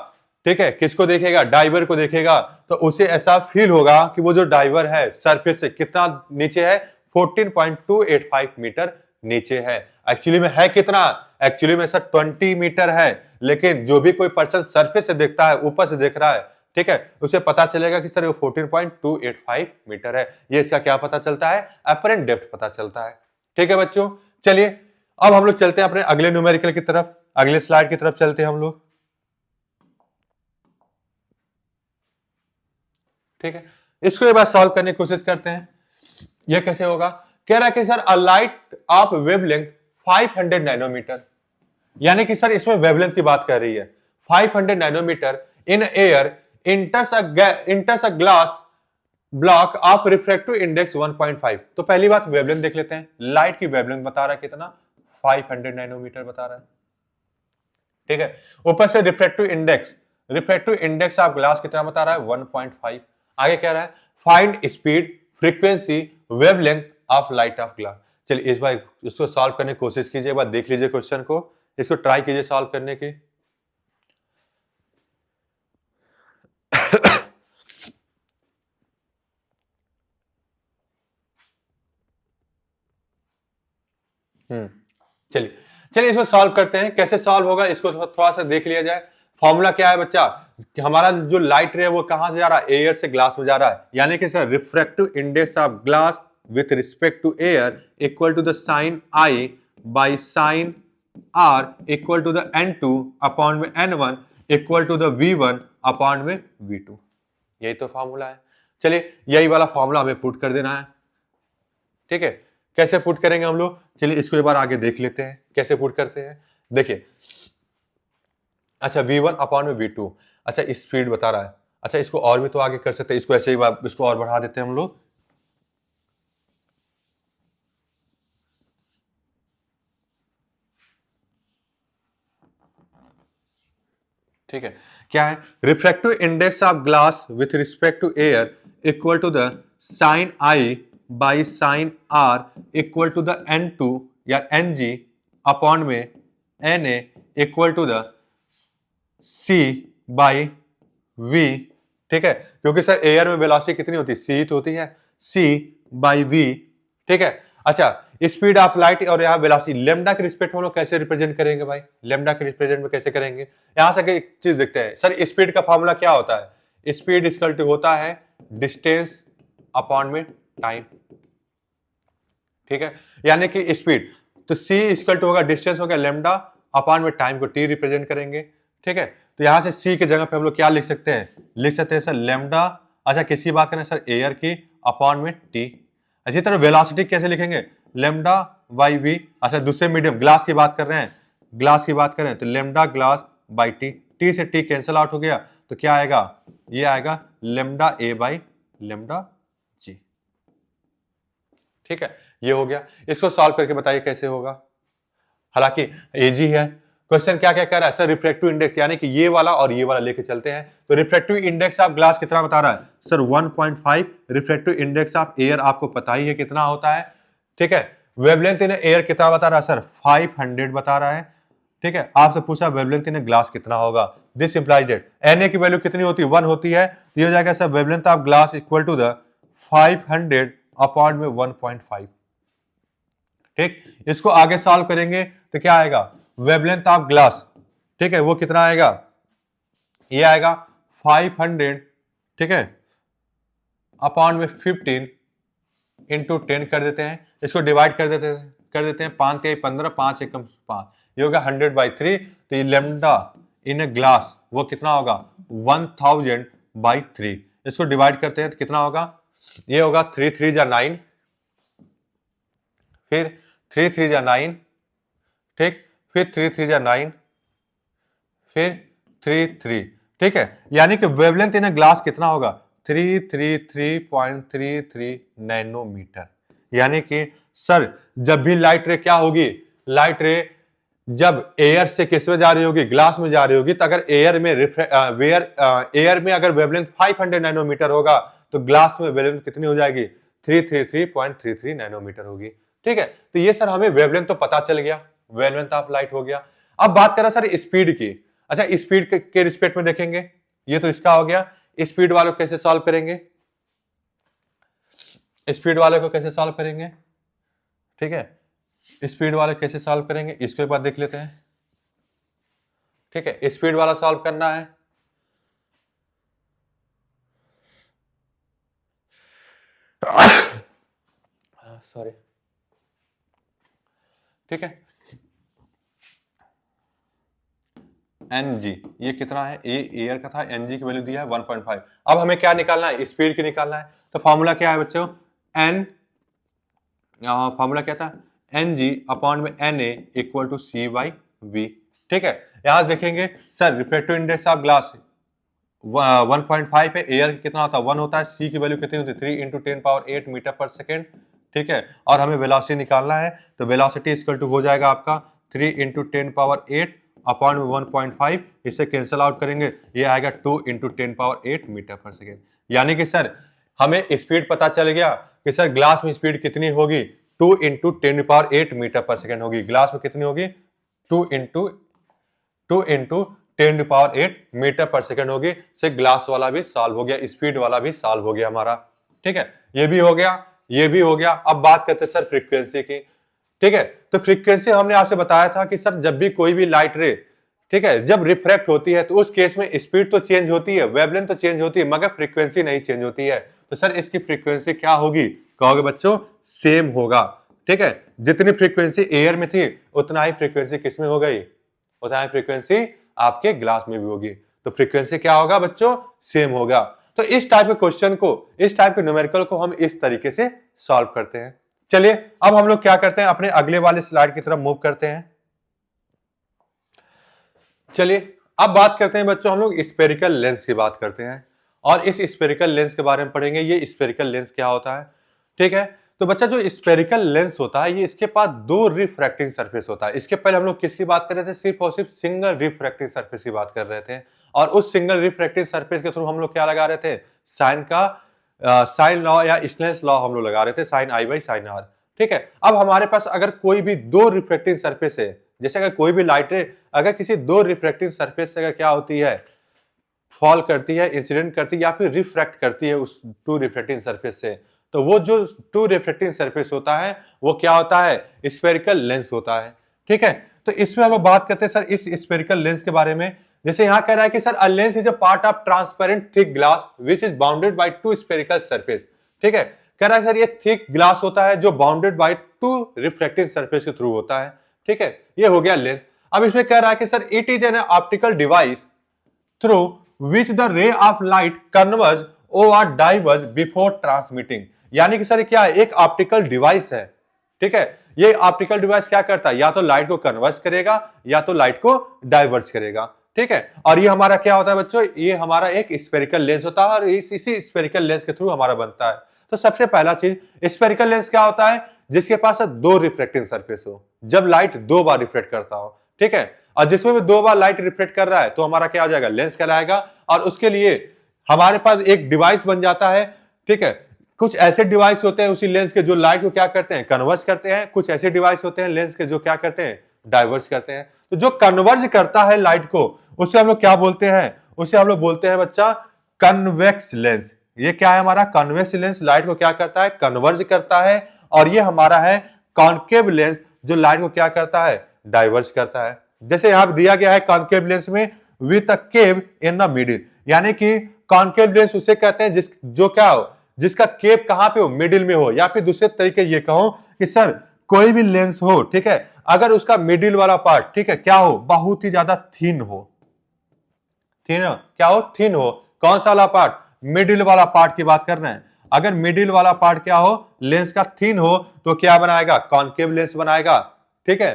ठीक है, किसको देखेगा डाइवर को देखेगा, तो उसे ऐसा फील होगा कि वो जो डाइवर है सरफेस से कितना नीचे है 14.285 मीटर नीचे है। एक्चुअली में है कितना, एक्चुअली में सर 20 मीटर है, लेकिन जो भी कोई पर्सन सरफेस से देखता है, ऊपर से देख रहा है, ठीक है, उसे पता चलेगा कि सर वो 14.285 मीटर है। ये इसका क्या पता चलता है, एपरेंट डेप्थ पता चलता है। ठीक है बच्चों, चलिए अब हम लोग चलते हैं अपने अगले न्यूमेरिकल की तरफ, अगले स्लाइड की तरफ चलते हैं हम लोग। ठीक है, इसको एक बार सॉल्व करने की कोशिश करते हैं। यह कैसे होगा, कह रहा है कि sir a light of wavelength 500 nanometre, यानी कि सर इसमें वेवलेंथ की बात कर रही है। 500 nanometre in air enters a glass block of refractive index 1.5। तो पहली बात वेवलेंथ देख लेते हैं, लाइट की वेवलेंथ बता रहा है कितना 500 नैनोमीटर बता रहा है। ठीक है, ऊपर से रिफ्रैक्टिव इंडेक्स ऑफ ग्लास कितना बता रहा है 1.5। आगे कह रहा है find speed, frequency, wavelength of light of glass. चलिए इस बार इसको सॉल्व करने की कोशिश कीजिए, एक बार देख लीजिए क्वेश्चन को, इसको ट्राई कीजिए सॉल्व करने की। चलिए चलिए इसको सॉल्व करते हैं, कैसे सॉल्व होगा इसको थोड़ा सा देख लिया जाए। फॉर्मूला क्या है बच्चा, हमारा जो लाइट रे वो कहां से जा रहा है, एयर से ग्लास में जा रहा है, यानी कि sir refractive index of glass with respect to air equal to the sine I by sine are equal to the n2 upon में n1। Equal to the V1 upon में V2। यही तो फॉर्मूला है। चलिए यही वाला फॉर्मूला हमें पुट कर देना है, ठीक है। कैसे पुट करेंगे हम लोग, चलिए इसको एक बार आगे देख लेते हैं कैसे पुट करते हैं। देखिए, अच्छा V1 अपॉन में V2, अच्छा स्पीड बता रहा है। अच्छा इसको और भी तो आगे कर सकते हैं, इसको ऐसे ही इसको और बढ़ा देते हैं हम लोग। ठीक है, क्या है, refractive index of glass with respect to air equal to the sine I by sine are equal to the N2 या NG अपॉन में Na equal to the C by V। ठीक है, क्योंकि सर एयर में वेलोसिटी कितनी होती है, C तो होती है, C बाई V। ठीक है, अच्छा स्पीड ऑफ लाइट और यहाँ वेलोसिटी, लेमडा के रिस्पेक्ट में हम लोग कैसे रिप्रेजेंट करेंगे भाई, लेमडा के रिप्रेजेंट में कैसे करेंगे। यहां से एक चीज देखते हैं सर, स्पीड का फॉर्मूला क्या होता है, स्पीड इक्वल टू होता है डिस्टेंस अपॉन में टाइम। ठीक है, यानी कि स्पीड तो C इक्वल टू होगा डिस्टेंस हो गया लेमडा अपॉन में टाइम को T रिप्रेजेंट करेंगे। ठीक है, तो यहां से C की जगह पे हम लोग क्या लिख सकते हैं, लिख सकते हैं सर लेमडा, अच्छा किसकी बात करें सर, एयर की, अपॉन में T। इसी तरह वेलोसिटी कैसे लिखेंगे, लेमडा बाई V। अच्छा दूसरे मीडियम ग्लास की बात कर रहे हैं, ग्लास की बात करें तो lambda glass by T, T से T कैंसिल आउट हो गया तो क्या आएगा, ये आएगा lambda A by lambda G। ठीक है, ये हो गया। इसको सॉल्व करके बताइए कैसे होगा, हालांकि इजी है। क्वेश्चन क्या क्या कह रहा है सर, रिफ्रैक्टिव इंडेक्स, यानी कि ये वाला और ये वाला लेके चलते हैं। तो रिफ्रैक्टिव इंडेक्स ऑफ ग्लास कितना बता रहा है sir, 1.5। Refractive index of air आपको पता ही है कितना होता है। ठीक है, वेवलेंथ इन एयर कितना बता रहा है सर, 500 बता रहा है। ठीक है, आपसे पूछा वेवलेंथ इन ग्लास कितना होगा, दिस इंप्लाइज दैट Na की वैल्यू कितनी होती है, 1 होती है। ये हो जाएगा sir wavelength of glass equal to the 500 upon में 1.5। ठीक, इसको आगे सॉल्व करेंगे तो क्या आएगा, वेवलेंथ ऑफ ग्लास, ठीक है, वो कितना आएगा, ये आएगा 500, ठीक है, अपॉन में 15 इंटू 10 कर देते हैं, इसको डिवाइड कर देते हैं 5 या 15, 5 एकम 5, ये होगा 100/3। तो ये लेमडा इन ए ग्लास वो कितना होगा 1000/3। इसको डिवाइड करते हैं तो कितना होगा, ये होगा 3 3 जा 9, फिर 3 3 जा 9, ठीक, फिर 3 3 जा 9, फिर 3 3। ठीक है, यानी कि वेवलेंथ इन ग्लास कितना होगा 333.33 नैनोमीटर। यानी कि सर जब भी लाइट रे क्या होगी, लाइट रे जब एयर से किस में जा रही होगी, ग्लास में जा रही होगी, तो अगर एयर में एयर में अगर वेवलेंथ 500 नैनोमीटर होगा तो ग्लास में वेवलेंथ कितनी हो जाएगी 333.33 नैनोमीटर होगी। ठीक है, तो ये सर हमें वेवलेंथ तो पता चल गया, वेवलेंथ ऑफ लाइट हो गया। अब बात करें सर स्पीड की, अच्छा स्पीड के रिस्पेक्ट में देखेंगे, ये तो इसका हो गया। स्पीड वालों को कैसे सॉल्व करेंगे, स्पीड वाले को कैसे सॉल्व करेंगे, ठीक है, स्पीड वाले कैसे सॉल्व करेंगे इसके बाद देख लेते हैं। ठीक है, स्पीड वाला सॉल्व करना है, सॉरी, ठीक है, Ng ये कितना है, ए एयर का था, Ng की वैल्यू दिया है 1.5। अब हमें क्या निकालना है, स्पीड की निकालना है। तो फॉर्मूला क्या है बच्चों, एन, फॉर्मूला क्या था, Ng अपॉन में Na इक्वल टू C/V। ठीक है, यहां देखेंगे sir refractive index of glass 1.5 है, एयर कितना होता है 1 होता है, C की वैल्यू कितनी होती है 3 × 10⁸ मीटर पर सेकेंड। ठीक है, और हमें वेलोसिटी निकालना है, तो वेलोसिटी इक्वल टू हो जाएगा आपका 3 × 10⁸ अपॉन 1.5, इससे कैंसिल आउट करेंगे, ये आएगा 2 × 10⁸ मीटर पर सेकेंड। यानी कि सर हमें स्पीड पता चल गया कि सर ग्लास में स्पीड कितनी होगी 2 × 10⁸ मीटर पर सेकेंड होगी, ग्लास में कितनी होगी 2 × 10⁸ मीटर पर सेकेंड होगी। से ग्लास वाला भी सॉल्व हो गया, स्पीड वाला भी सॉल्व हो गया हमारा। ठीक है, ये भी हो गया, ये भी हो गया। अब बात करते हैं सर फ्रीक्वेंसी की। ठीक है, तो फ्रीक्वेंसी हमने आपसे बताया था कि सर जब भी कोई भी लाइट रे, ठीक है, जब रिफ्रैक्ट होती है तो उस केस में स्पीड तो चेंज होती है, वेवलेंथ तो चेंज होती है, मगर फ्रीक्वेंसी नहीं चेंज होती है। तो सर इसकी फ्रीक्वेंसी क्या होगी, कहोगे बच्चों सेम होगा। ठीक है, जितनी फ्रीक्वेंसी एयर में थी उतना ही फ्रीक्वेंसी किसमें हो गई, उतना ही फ्रीक्वेंसी आपके ग्लास में भी होगी। तो फ्रीक्वेंसी क्या होगा बच्चों, सेम होगा। तो इस टाइप के क्वेश्चन को, इस टाइप के न्यूमेरिकल को हम इस तरीके से सॉल्व करते हैं। चलिए अब हम लोग क्या करते हैं, अपने अगले वाले स्लाइड की तरफ मूव करते हैं। चलिए अब बात करते हैं बच्चों, हम लोग स्फेरिकल लेंस की बात करते हैं और इस स्फेरिकल लेंस के बारे में पढ़ेंगे। ये स्फेरिकल लेंस क्या होता है, ठीक है। तो बच्चा जो स्फेरिकल लेंस होता है, ये इसके पास दो रिफ्रैक्टिंग सरफेस होता है। इसके पहले हम लोग किसकी बात कर रहे थे, सिर्फ और सिर्फ सिंगल रिफ्रैक्टिंग सरफेस की बात कर रहे थे। और उस सिंगल रिफ्रैक्टिंग सरफेस के थ्रू हम लोग क्या लगा रहे थे, साइन का साइन लॉ या स्नेल्स लॉ हम लोग लगा रहे थे, sine I by sine r, ठीक है। अब हमारे पास अगर कोई भी दो रिफ्रैक्टिंग सरफेस है, जैसे अगर कोई भी लाइट अगर किसी दो रिफ्रैक्टिंग सरफेस से अगर क्या होती है, फॉल करती है, इंसिडेंट करती है या फिर रिफ्रैक्ट करती है उस टू रिफ्रैक्टिंग सरफेस से, तो वो जो टू रिफ्रैक्टिंग सरफेस होता है वो क्या होता है, स्फेरिकल लेंस होता है, ठीक है। तो इसमें हम लोग बात करते हैं सर इस स्फेरिकल लेंस के बारे में। जैसे यहां कह रहा है कि sir a lens is a part of transparent thick glass which is bounded by two spherical surface, ठीक है। कह रहा है सर ये थिक ग्लास होता है जो bounded by two refracting surface के थ्रू होता है, ठीक है। ये हो गया लेंस। अब इसमें कह रहा है कि sir it is an optical device through which the रे ऑफ लाइट कन्वर्ज और डाइवर्ज बिफोर ट्रांसमिटिंग। यानी कि सर क्या है, एक ऑप्टिकल डिवाइस है, ठीक है। ये ऑप्टिकल डिवाइस क्या करता है, या तो लाइट को कन्वर्ज करेगा या तो लाइट को डाइवर्ज करेगा, ठीक है। और ये हमारा क्या होता है बच्चों, ये हमारा एक स्फेरिकल लेंस होता है और इसी स्फेरिकल लेंस के थ्रू हमारा बनता है। तो सबसे पहला चीज, स्फेरिकल लेंस क्या होता है, जिसके पास दो रिफ्लेक्टिंग सरफेस हो, जब लाइट दो बार रिफ्लेक्ट करता हो, ठीक है। और जिसमें भी दो बार लाइट रिफ्लेक्ट कर रहा है तो हमारा क्या हो जाएगा, लेंस कहलाएगा। और उसके लिए हमारे पास एक डिवाइस बन जाता है, ठीक है। कुछ ऐसे डिवाइस होते हैं उसी लेंस के जो लाइट को क्या करते हैं, कन्वर्ज करते हैं। कुछ ऐसे डिवाइस होते हैं लेंस के जो क्या करते हैं, डाइवर्ज करते हैं। तो जो कन्वर्ज करता है लाइट को, उसे हम लोग क्या बोलते हैं, उसे हम लोग बोलते हैं बच्चा कन्वेक्स लेंस। ये क्या है हमारा, कन्वेक्स लेंस लाइट को क्या करता है, कन्वर्ज करता है। और ये हमारा है कॉन्केव लेंस जो लाइट को क्या करता है, डाइवर्ज करता है। जैसे यहां दिया गया है कॉन्केव लेंस में with a cave in the middle, यानी कि कॉन्केव लेंस उसे कहते हैं जो क्या हो, जिसका केप कहां पे हो, मिडिल में हो। या फिर दूसरे तरीके ये कहो कि सर कोई भी लेंस हो, ठीक है, अगर उसका मिडिल वाला पार्ट, ठीक है, क्या हो, बहुत ही ज्यादा थिन हो, थिन क्या हो, थिन हो। कौन सा वाला पार्ट, मिडिल वाला पार्ट की बात कर रहे हैं। अगर मिडिल वाला पार्ट क्या हो, लेंस का थिन हो, तो क्या बनाएगा, कॉन्केव लेंस बनाएगा, ठीक है।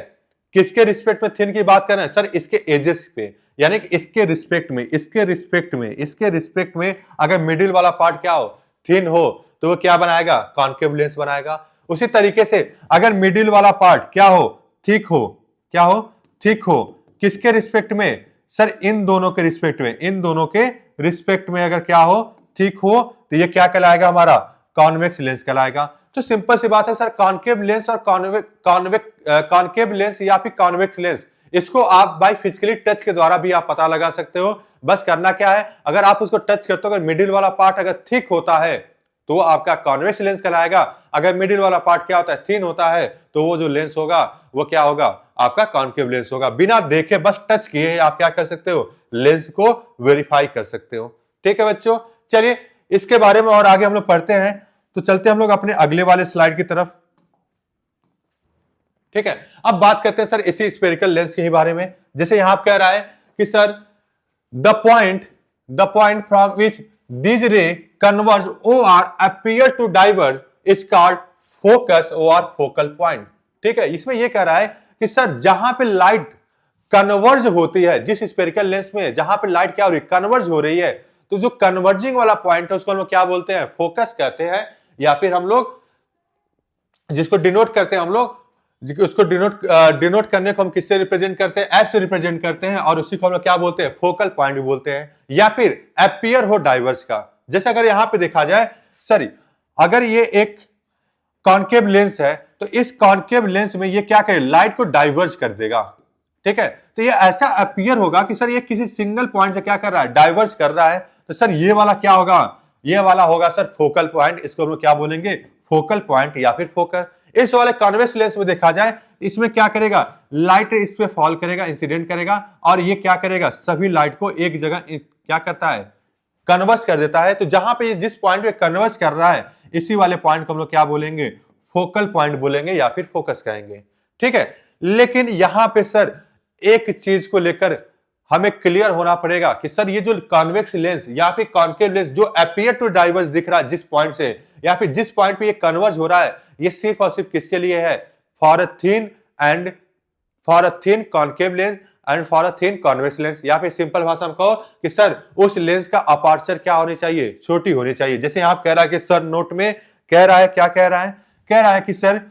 किसके रिस्पेक्ट में थिन की बात कर रहे हैं, सर इसके एजेस पे, यानी कि इसके रिस्पेक्ट में, इसके रिस्पेक्ट में, इसके रिस्पेक्ट में अगर मिडिल वाला पार्ट क्या हो, थिन हो, तो वो क्या बनाएगा, कॉन्केव लेंस बनाएगा। उसी तरीके से अगर मिडिल वाला पार्ट क्या हो, थिक हो, क्या हो, थिक हो, किसके रिस्पेक्ट में, सर इन दोनों के रिस्पेक्ट में, इन दोनों के रिस्पेक्ट में अगर क्या हो, थिक हो, तो ये क्या कहलाएगा, हमारा कॉन्वेक्स लेंस कहलाएगा। तो सिंपल सी बात है सर, कॉन्केव लेंस और कॉन्केव लेंस या फिर कॉन्वेक्स लेंस, इसको आप बाय फिजिकली टच के द्वारा भी आप पता लगा सकते हो। बस करना क्या है, अगर आप उसको टच करते हो, अगर मिडिल वाला पार्ट अगर थिक होता है तो वो आपका कॉन्वेक्स लेंस कहलाएगा। अगर मिडिल वाला पार्ट क्या होता है, थिन होता है, तो वो जो लेंस होगा वो क्या होगा, आपका कॉन्केव लेंस होगा। बिना देखे बस टच किए आप क्या कर सकते हो, लेंस को वेरीफाई कर सकते हो, ठीक है बच्चों। चलिए इसके बारे में और आगे हम लोग पढ़ते हैं। तो चलते हम लोग अपने अगले वाले स्लाइड की तरफ, ठीक है। अब बात करते हैं सर इसी स्फेरिकल लेंस के ही बारे में। जैसे यहां कह रहा है कि sir the point from which this ray converge और appear to diverge is called focus और फोकल पॉइंट, ठीक है। इसमें यह कह रहा है कि सर जहां पे लाइट कन्वर्ज होती है, जिस स्फेरिकल लेंस में जहां पे लाइट क्या हो रही है, कन्वर्ज हो रही है, तो जो कन्वर्जिंग वाला पॉइंट है उसको हम लोग क्या बोलते हैं, फोकस कहते हैं। या फिर हम लोग जिसको डिनोट करते हैं, हम लोग उसको डिनोट करने को हम किससे रिप्रेजेंट करते हैं, एफ से रिप्रेजेंट करते हैं। और उसी को हम लोग क्या बोलते हैं, फोकल पॉइंट भी बोलते हैं। या फिर अपीयर हो डाइवर्ज का, जैसे अगर यहां पे देखा जाए, सॉरी अगर ये एक कॉन्केव लेंस है तो इस कॉन्केव लेंस में ये क्या करे, लाइट को डाइवर्ज कर देगा, ठीक है। तो ये ऐसा अपीयर होगा कि सर ये किसी सिंगल पॉइंट से क्या कर रहा है, डाइवर्ज कर रहा है। तो सर ये वाला क्या होगा, ये वाला होगा सर फोकल पॉइंट। इसको हम क्या बोलेंगे, फोकल पॉइंट या फिर फोकस। इस वाले कॉन्वेक्स लेंस में देखा जाए, इसमें क्या करेगा, लाइट इस पे फॉल करेगा, इंसिडेंट करेगा, और ये क्या करेगा, सभी लाइट को एक जगह क्या करता है, कन्वर्ज कर देता है। तो जहां पे जिस पॉइंट पे कन्वर्ज कर रहा है, इसी वाले पॉइंट को हम लोग क्या बोलेंगे, फोकल पॉइंट बोलेंगे या फिर फोकस कहेंगे, ठीक है। लेकिन यहां पे सर एक चीज को लेकर हमें क्लियर होना पड़ेगा कि सर ये जो कॉन्वेक्स लेंस या फिर कॉन्केव लेंस जो अपीयर टू डाइवर्ज दिख रहा है जिस पॉइंट से, या फिर जिस पॉइंट पे ये कन्वर्ज हो रहा है, ये सिर्फ और सिर्फ किसके लिए है? For a thin concave lens and for a thin convex lens. या फिर सिंपल भाषा में कहो कि सर उस लेंस का अपर्चर क्या होनी चाहिए? छोटी होनी चाहिए। जैसे यहां कह रहा है कि सर नोट में कह रहा है, क्या कह रहा है? कह रहा है कि sir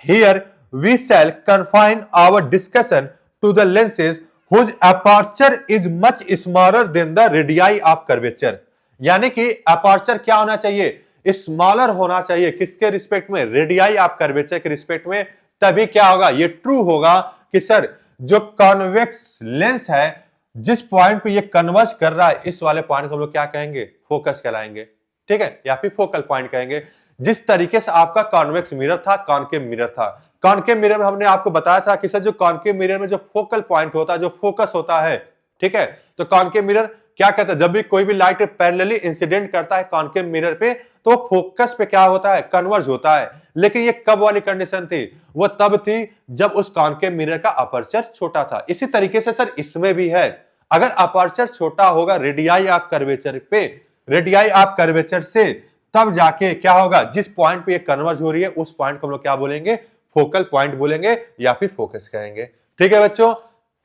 here we shall confine our discussion to the lenses whose aperture is much smaller than the radii of curvature। यानी कि अपर्चर क्या होना चाहिए? स्मॉलर होना चाहिए। किसके रिस्पेक्ट में? रेडियाई ऑफ कर्वेचर के रिस्पेक्ट में। तभी क्या होगा? ये ट्रू होगा कि सर जो कॉन्वेक्स लेंस है जिस पॉइंट पे ये कन्वर्ज कर रहा है, इस वाले पॉइंट को हम लोग क्या कहेंगे? फोकस कहलाएंगे, ठीक है, या फिर फोकल पॉइंट कहेंगे। जिस तरीके से आपका कॉन्वेक्स मिरर था, कॉनकेव मिरर था, कॉनकेव मिरर में हमने आपको बताया था कि सर जो कॉनकेव मिरर में जो फोकल पॉइंट होता है, जो फोकस होता है, ठीक है, तो कॉनकेव मिरर क्या कहता है? जब भी कोई भी लाइट पैरेलली इंसिडेंट करता है कॉनकेव मिरर पे, तो फोकस पे क्या होता है? कन्वर्ज होता है। लेकिन ये कब वाली कंडीशन थी? वो तब थी जब उस कॉनकेव मिरर का अपर्चर छोटा था। इसी तरीके से सर इसमें भी है, अगर अपर्चर छोटा होगा रेडियाई ऑफ कर्वेचर पे, रेडियाई ऑफ कर्वेचर से, तब जाके क्या होगा? जिस पॉइंट पे ये कन्वर्ज हो रही है उस पॉइंट को हम लोग क्या बोलेंगे? फोकल पॉइंट बोलेंगे या फिर फोकस कहेंगे। ठीक है बच्चों,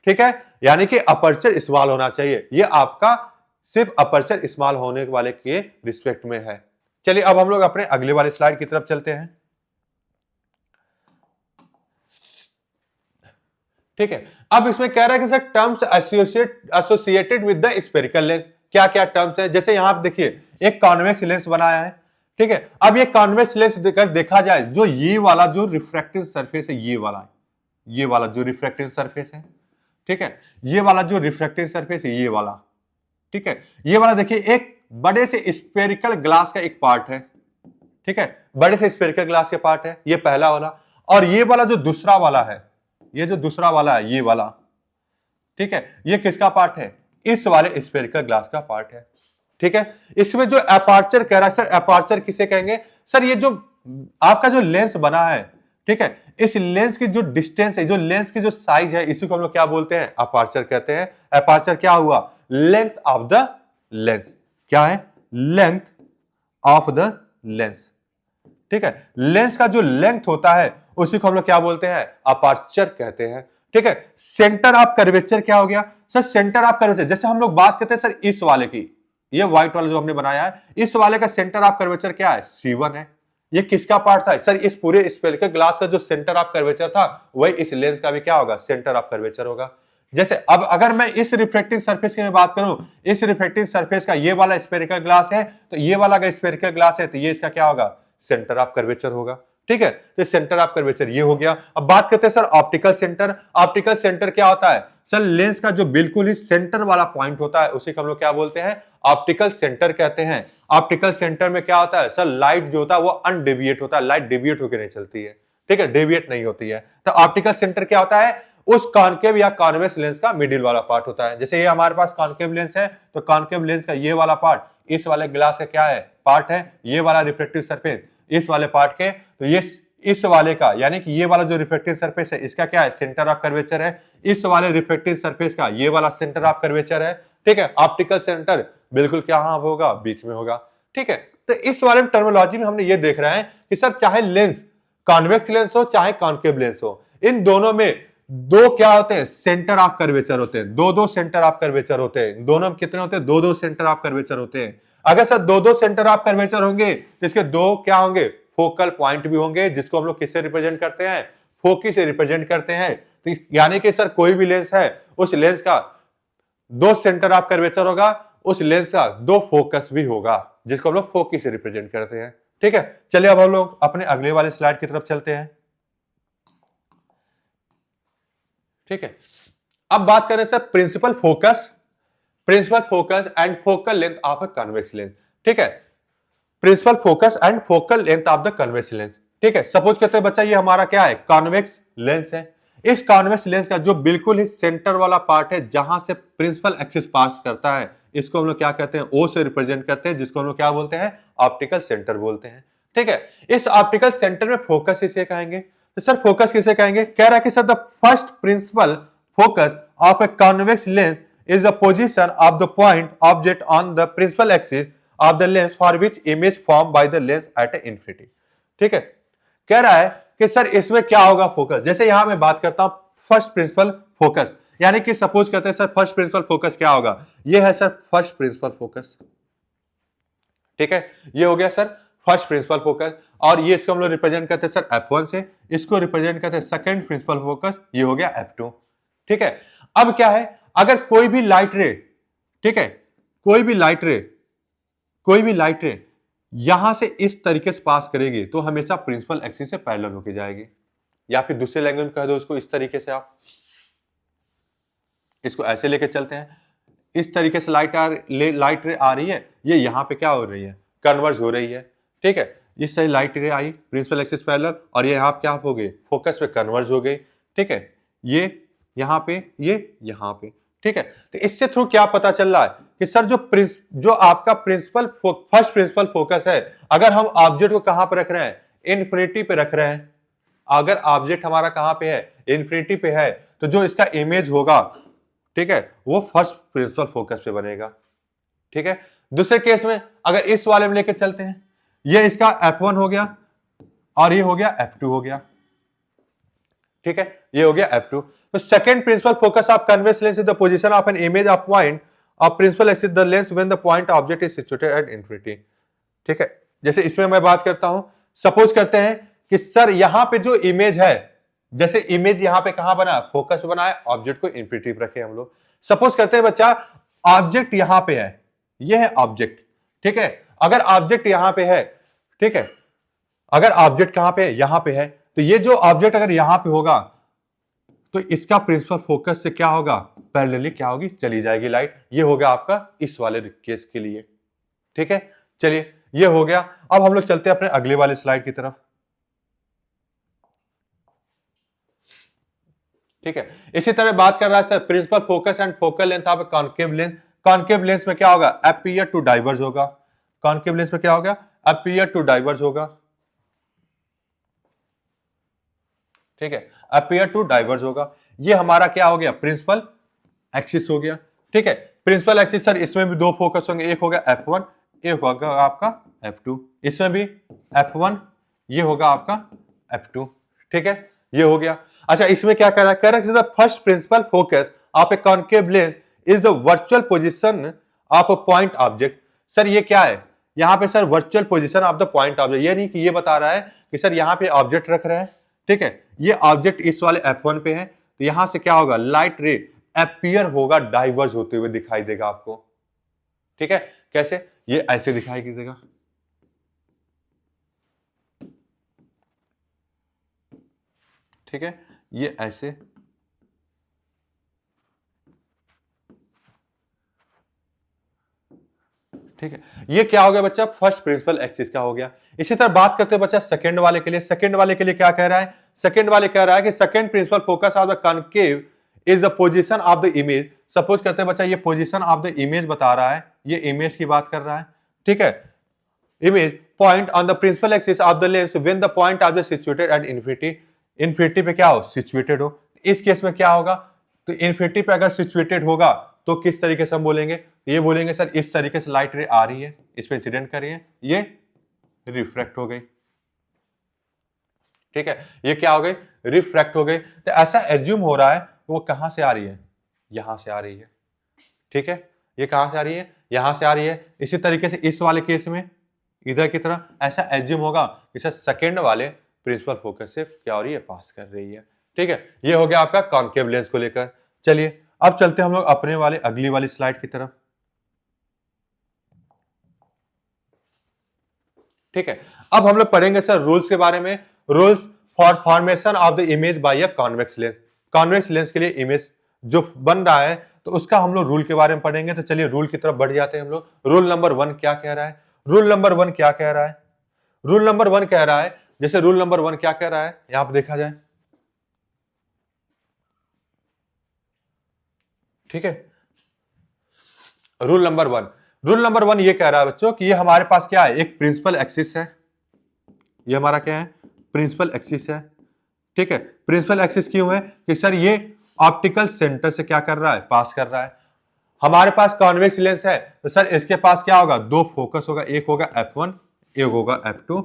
ठीक है, यानी कि अपर्चर स्मॉल होना चाहिए। ये आपका सिर्फ अपर्चर स्मॉल होने वाले के रिस्पेक्ट में है। चलिए अब हम लोग अपने अगले वाले स्लाइड की तरफ चलते हैं। ठीक है, अब इसमें कह रहा है कि sir terms associated with the spherical lens. क्या क्या टर्म्स है? जैसे यहां आप देखिए एक कॉन्वेक्स लेंस बनाया है, ठीक है। अब ये कॉन्वेक्स लेंस देकर देखा जाए, जो ये वाला जो रिफ्रैक्टिव सरफेस है, ये वाला जो रिफ्रैक्टिव सरफेस है, ठीक है, ये वाला जो रिफ्रैक्टिव सरफेस है, ये वाला, ठीक है, ये वाला देखिए एक बड़े से स्फेरिकल ग्लास का एक पार्ट है, ठीक है, बड़े से स्फेरिकल ग्लास के पार्ट है, ये पहला वाला। और ये वाला जो दूसरा वाला है, ये जो दूसरा वाला है, ये वाला, ठीक है, ये किसका पार्ट है? इस वाले स्फेरिकल ग्लास का पार्ट है, ठीक है। इसमें जो अपर्चर कह रहा है, सर अपर्चर किसे कहेंगे? सर ये जो आपका जो लेंस बना है, ठीक है, इस लेंस की जो डिस्टेंस है, जो लेंस की जो साइज है, इसी को हम लोग क्या बोलते हैं? अपर्चर कहते हैं। अपर्चर क्या हुआ? Length of the lens. क्या है? लेंथ ऑफ द लेंस, ठीक है, लेंस का जो लेंथ होता है उसी को हम लोग क्या बोलते हैं? अपर्चर कहते हैं, ठीक है। सेंटर ऑफ कर्वेचर क्या हो गया? सर सेंटर ऑफ कर्वेचर, जैसे हम लोग बात करते हैं सर इस वाले की, ये व्हाइट वाला जो हमने बनाया है, इस वाले का सेंटर ऑफ कर्वेचर क्या है? C1 है। ये किसका पार्ट था? सर इस पूरे स्फेरिकल ग्लास का जो सेंटर ऑफ कर्वेचर था, वही इस लेंस का भी क्या होगा? सेंटर ऑफ कर्वेचर होगा। जैसे अब अगर मैं इस रिफ्लेक्टिंग सरफेस की मैं बात करूं, इस रिफ्लेक्टिंग सरफेस का ये वाला स्फेरिकल ग्लास है, तो ये वाला का स्फेरिकल ग्लास है, तो ये इसका क्या होगा? सेंटर ऑफ कर्वेचर होगा, ठीक है। तो सेंटर ऑफ कर्वेचर ये हो गया। अब बात करते हैं sir optical centre. Optical centre क्या होता है? सर लेंस का जो बिल्कुल ही सेंटर वाला पॉइंट होता है, उसी को हम लोग क्या बोलते हैं? ऑप्टिकल सेंटर कहते हैं। ऑप्टिकल सेंटर में क्या होता है? सर लाइट जो होता है वो अनडेविएट होता है, लाइट डेविएट होकर नहीं चलती है, ठीक है, डेविएट नहीं होती है। तो ऑप्टिकल सेंटर क्या होता है? उस कॉनकेव या कॉन्वेक्स लेंस का मिडिल वाला पार्ट होता है। जैसे ये हमारे पास कॉनकेव लेंस है, तो कॉनकेव लेंस का ये वाला पार्ट इस वाले ग्लास का क्या है? पार्ट है। ये वाला रिफ्लेक्टिव सरफेस इस वाले पार्ट के, तो ये इस वाले का, यानी कि ये वाला जो रिफ्लेक्टिव सरफेस है, इसका क्या है? सेंटर ऑफ कर्वेचर है। इस वाले रिफ्लेक्टिव सरफेस का ये वाला सेंटर ऑफ कर्वेचर है, ठीक है। ऑप्टिकल सेंटर बिल्कुल क्या होगा? बीच में होगा, ठीक है। तो इस वाले टर्मिनोलॉजी में हमने ये देख रहे हैं कि सर चाहे लेंस कॉन्वेक्स लेंस हो चाहे कॉनकेव लेंस हो, इन दोनों में दो क्या होते हैं? सेंटर ऑफ कर्वेचर होते हैं। दो सेंटर ऑफ कर्वेचर होते हैं। दोनों में कितने होते हैं? दो सेंटर ऑफ कर्वेचर होते हैं। अगर सर दो सेंटर ऑफ कर्वेचर होंगे तो इसके दो क्या होंगे? फोकल पॉइंट भी होंगे, जिसको हम लोग किससे रिप्रेजेंट करते हैं? फोकी से रिप्रेजेंट करते हैं। तो यानी कि सर कोई भी लेंस है, उस लेंस का दो सेंटर ऑफ कर्वेचर होगा, उस लेंस का दो फोकस भी होगा, जिसको हम लोग फोकी से रिप्रेजेंट करते हैं, ठीक है। चलिए अब हम लोग अपने अगले वाले स्लाइड की तरफ चलते हैं, ठीक है। अब बात करें sir principal focus and focal length of a convex lens, ठीक है। Principal focus and focal length of the convex lens, ठीक है। सपोज करते हैं बच्चा ये हमारा क्या है? कॉन्वेक्स लेंस है। इस कॉन्वेक्स लेंस का जो बिल्कुल ही सेंटर वाला पार्ट है, जहां से प्रिंसिपल एक्सिस पास करता है, इसको हम लोग क्या कहते हैं? O से रिप्रेजेंट करते हैं, जिसको हम लोग क्या बोलते हैं? ऑप्टिकल सेंटर बोलते हैं, ठीक है। इस ऑप्टिकल सेंटर में फोकस किसे कहेंगे? तो सर फोकस किसे कहेंगे? कह रहा है कि sir the first principal focus of a convex lens is the position of the point object on the principal axis of the lens for which image form by the lens at a infinity. ठीक है, कह रहा है कि सर इसमें क्या होगा फोकस। जैसे यहां मैं बात करता हूं फर्स्ट प्रिंसिपल फोकस, यानी कि सपोज करते हैं सर फर्स्ट प्रिंसिपल फोकस क्या होगा, ये है सर फर्स्ट प्रिंसिपल फोकस। ठीक है, ये हो गया सर फर्स्ट प्रिंसिपल फोकस, और ये इसको हम लोग रिप्रेजेंट करते हैं सर F1 से, इसको रिप्रेजेंट करते हैं सेकंड प्रिंसिपल फोकस, ये हो गया F2। ठीक है, अब क्या है, अगर कोई भी लाइट रे, ठीक है, कोई भी लाइट रे यहां से इस तरीके से पास करेगी तो हमेशा प्रिंसिपल एक्सिस से पैरेलल होके जाएगी, या फिर दूसरे लैंग्वेज में कह दो इसको इस तरीके से, आप इसको ऐसे लेके चलते हैं, इस तरीके से लाइट रे आ रही है, ये यहां पे क्या हो रही है, कन्वर्ज हो रही है। ठीक है, इस सही लाइट रे आई प्रिंसिपल एक्सिस पैरेलल, और ये यहां क्या हो गई, फोकस पे कन्वर्ज हो गई। ठीक है, ये यहां पे, ये यहां पे। ठीक है, तो इससे थ्रू क्या पता चल रहा है कि सर जो आपका फर्स्ट प्रिंसिपल फोकस है, अगर हम ऑब्जेक्ट को कहां पर रख रहे हैं, इन्फिनिटी पे रख रहे हैं, अगर ऑब्जेक्ट हमारा कहां पे है, इन्फिनिटी पे है, तो जो इसका इमेज होगा, ठीक है, वो फर्स्ट प्रिंसिपल फोकस पे बनेगा। ठीक है, दूसरे केस में अगर इस वाले में लेके चलते हैं, ये इसका F1 हो गया और ये हो गया F2 हो गया। ठीक है, ये हो गया F2। तो second principal focus of convex lens is the position of an image of point of principal axis the lens when the point object is situated at infinity. ठीक है, जैसे इसमें मैं बात करता हूं, सपोज करते हैं कि सर यहां पे जो इमेज है, जैसे इमेज यहां पे कहां बना, फोकस बना है, ऑब्जेक्ट को इंफिनिटी पे रखे हम लोग। सपोज करते हैं बच्चा ऑब्जेक्ट यहां पे है, ये है ऑब्जेक्ट। ठीक है, अगर ऑब्जेक्ट यहां पे है, ठीक है, अगर ऑब्जेक्ट कहां पे है, यहां पे है, तो ये जो ऑब्जेक्ट अगर यहां पे होगा तो इसका प्रिंसिपल फोकस से क्या होगा, पैरेलली क्या होगी, चली जाएगी लाइट। ये हो गया आपका इस वाले केस के लिए। ठीक है, चलिए ये हो गया। अब हम लोग चलते हैं अपने अगले वाले स्लाइड की तरफ। ठीक है, इसी तरह बात कर रहा है sir principal focus and focal length of concave lens. Concave lens में क्या होगा, अपीयर टू डाइवर्ज होगा। कॉन्केव लेंस में क्या होगा, अपीयर टू डाइवर्ज होगा। ठीक है, अपीयर टू डाइवर्ज होगा। ये हमारा क्या हो गया, प्रिंसिपल एक्सिस हो गया। ठीक है, प्रिंसिपल एक्सिस सर इसमें भी दो फोकस होंगे, एक होगा F1, एक होगा आपका F2। इसमें भी F1, ये होगा आपका F2। ठीक है, ये हो गया। अच्छा, इसमें क्या कह रहा है, कह रहा है the first principal focus of a concave lens is the virtual position of a point object. Sir ये क्या है, यहां पे sir virtual position of the point object, ये नहीं कि ये बता रहा है कि सर यहां पे ऑब्जेक्ट रख रहे हैं। ठीक है, ये ऑब्जेक्ट इस वाले F1 पे है, तो यहां से क्या होगा, लाइट रे अपीयर होगा, डाइवर्ज होते हुए दिखाई देगा आपको। ठीक है, कैसे, ये ऐसे दिखाई देगा। ठीक है, ये ऐसे, ठीक है, ये क्या हो गया बच्चा, फर्स्ट प्रिंसिपल एक्सिस का हो गया। इसी तरह बात करते हैं बच्चा सेकंड वाले के लिए। सेकंड वाले के लिए क्या कह रहा है, सेकंड वाले कह रहा है कि second principal focus of the concave is the position of the image. Suppose करते हैं बच्चा ये पोजीशन ऑफ द इमेज बता रहा है, ये इमेज की बात कर रहा है। ठीक है, image point on the principal axis of the lens when the point object situated at infinity. Infinity पे क्या हो, सिचुएटेड हो। इस केस में क्या होगा, तो इंफिनिटी पे अगर सिचुएटेड होगा तो किस तरीके से हम बोलेंगे, ये बोलेंगे सर इस तरीके से लाइट रे आ रही है, इस पे इंसिडेंट कर रही है, ये रिफ्रैक्ट हो गई। ठीक है, ये क्या हो गई, रिफ्रैक्ट हो गई। तो ऐसा एज्यूम हो रहा है कि वो कहां से आ रही है, यहां से आ रही है। ठीक है, ये कहां से आ रही है, यहां से आ रही है। इसी तरीके से इस वाले केस में इधर की तरह ऐसा एज्यूम होगा कि सर सेकंड वाले प्रिंसिपल फोकस से क्या हो रही है, पास कर रही है। ठीक है, ये हो गया आपका कॉन्केव लेंस को लेकर। चलिए अब चलते हैं हम लोग अपने वाले अगली वाली स्लाइड की तरफ। ठीक है, अब हम लोग पढ़ेंगे सर रूल्स के बारे में। Rules for formation of the image by a convex lens. Convex lens के लिए इमेज जो बन रहा है तो उसका हम लोग रूल के बारे में पढ़ेंगे। तो चलिए रूल की तरफ बढ़ जाते हैं हम लोग। रूल नंबर 1 क्या कह रहा है, रूल नंबर 1 क्या कह रहा है, रूल नंबर 1 कह रहा है, जैसे रूल नंबर 1 क्या कह रहा है, यहां पर देखा जाए। ठीक है, रूल नंबर 1, रूल नंबर 1 ये कह रहा है बच्चों कि ये हमारे पास क्या है, एक प्रिंसिपल एक्सिस है। ये हमारा क्या है, प्रिंसिपल एक्सिस है। ठीक है, प्रिंसिपल एक्सिस क्यों है कि सर ये ऑप्टिकल सेंटर से क्या कर रहा है, पास कर रहा है। हमारे पास कॉन्वेक्स लेंस है तो सर इसके पास क्या होगा, दो फोकस होगा, एक होगा f1, एक होगा f2।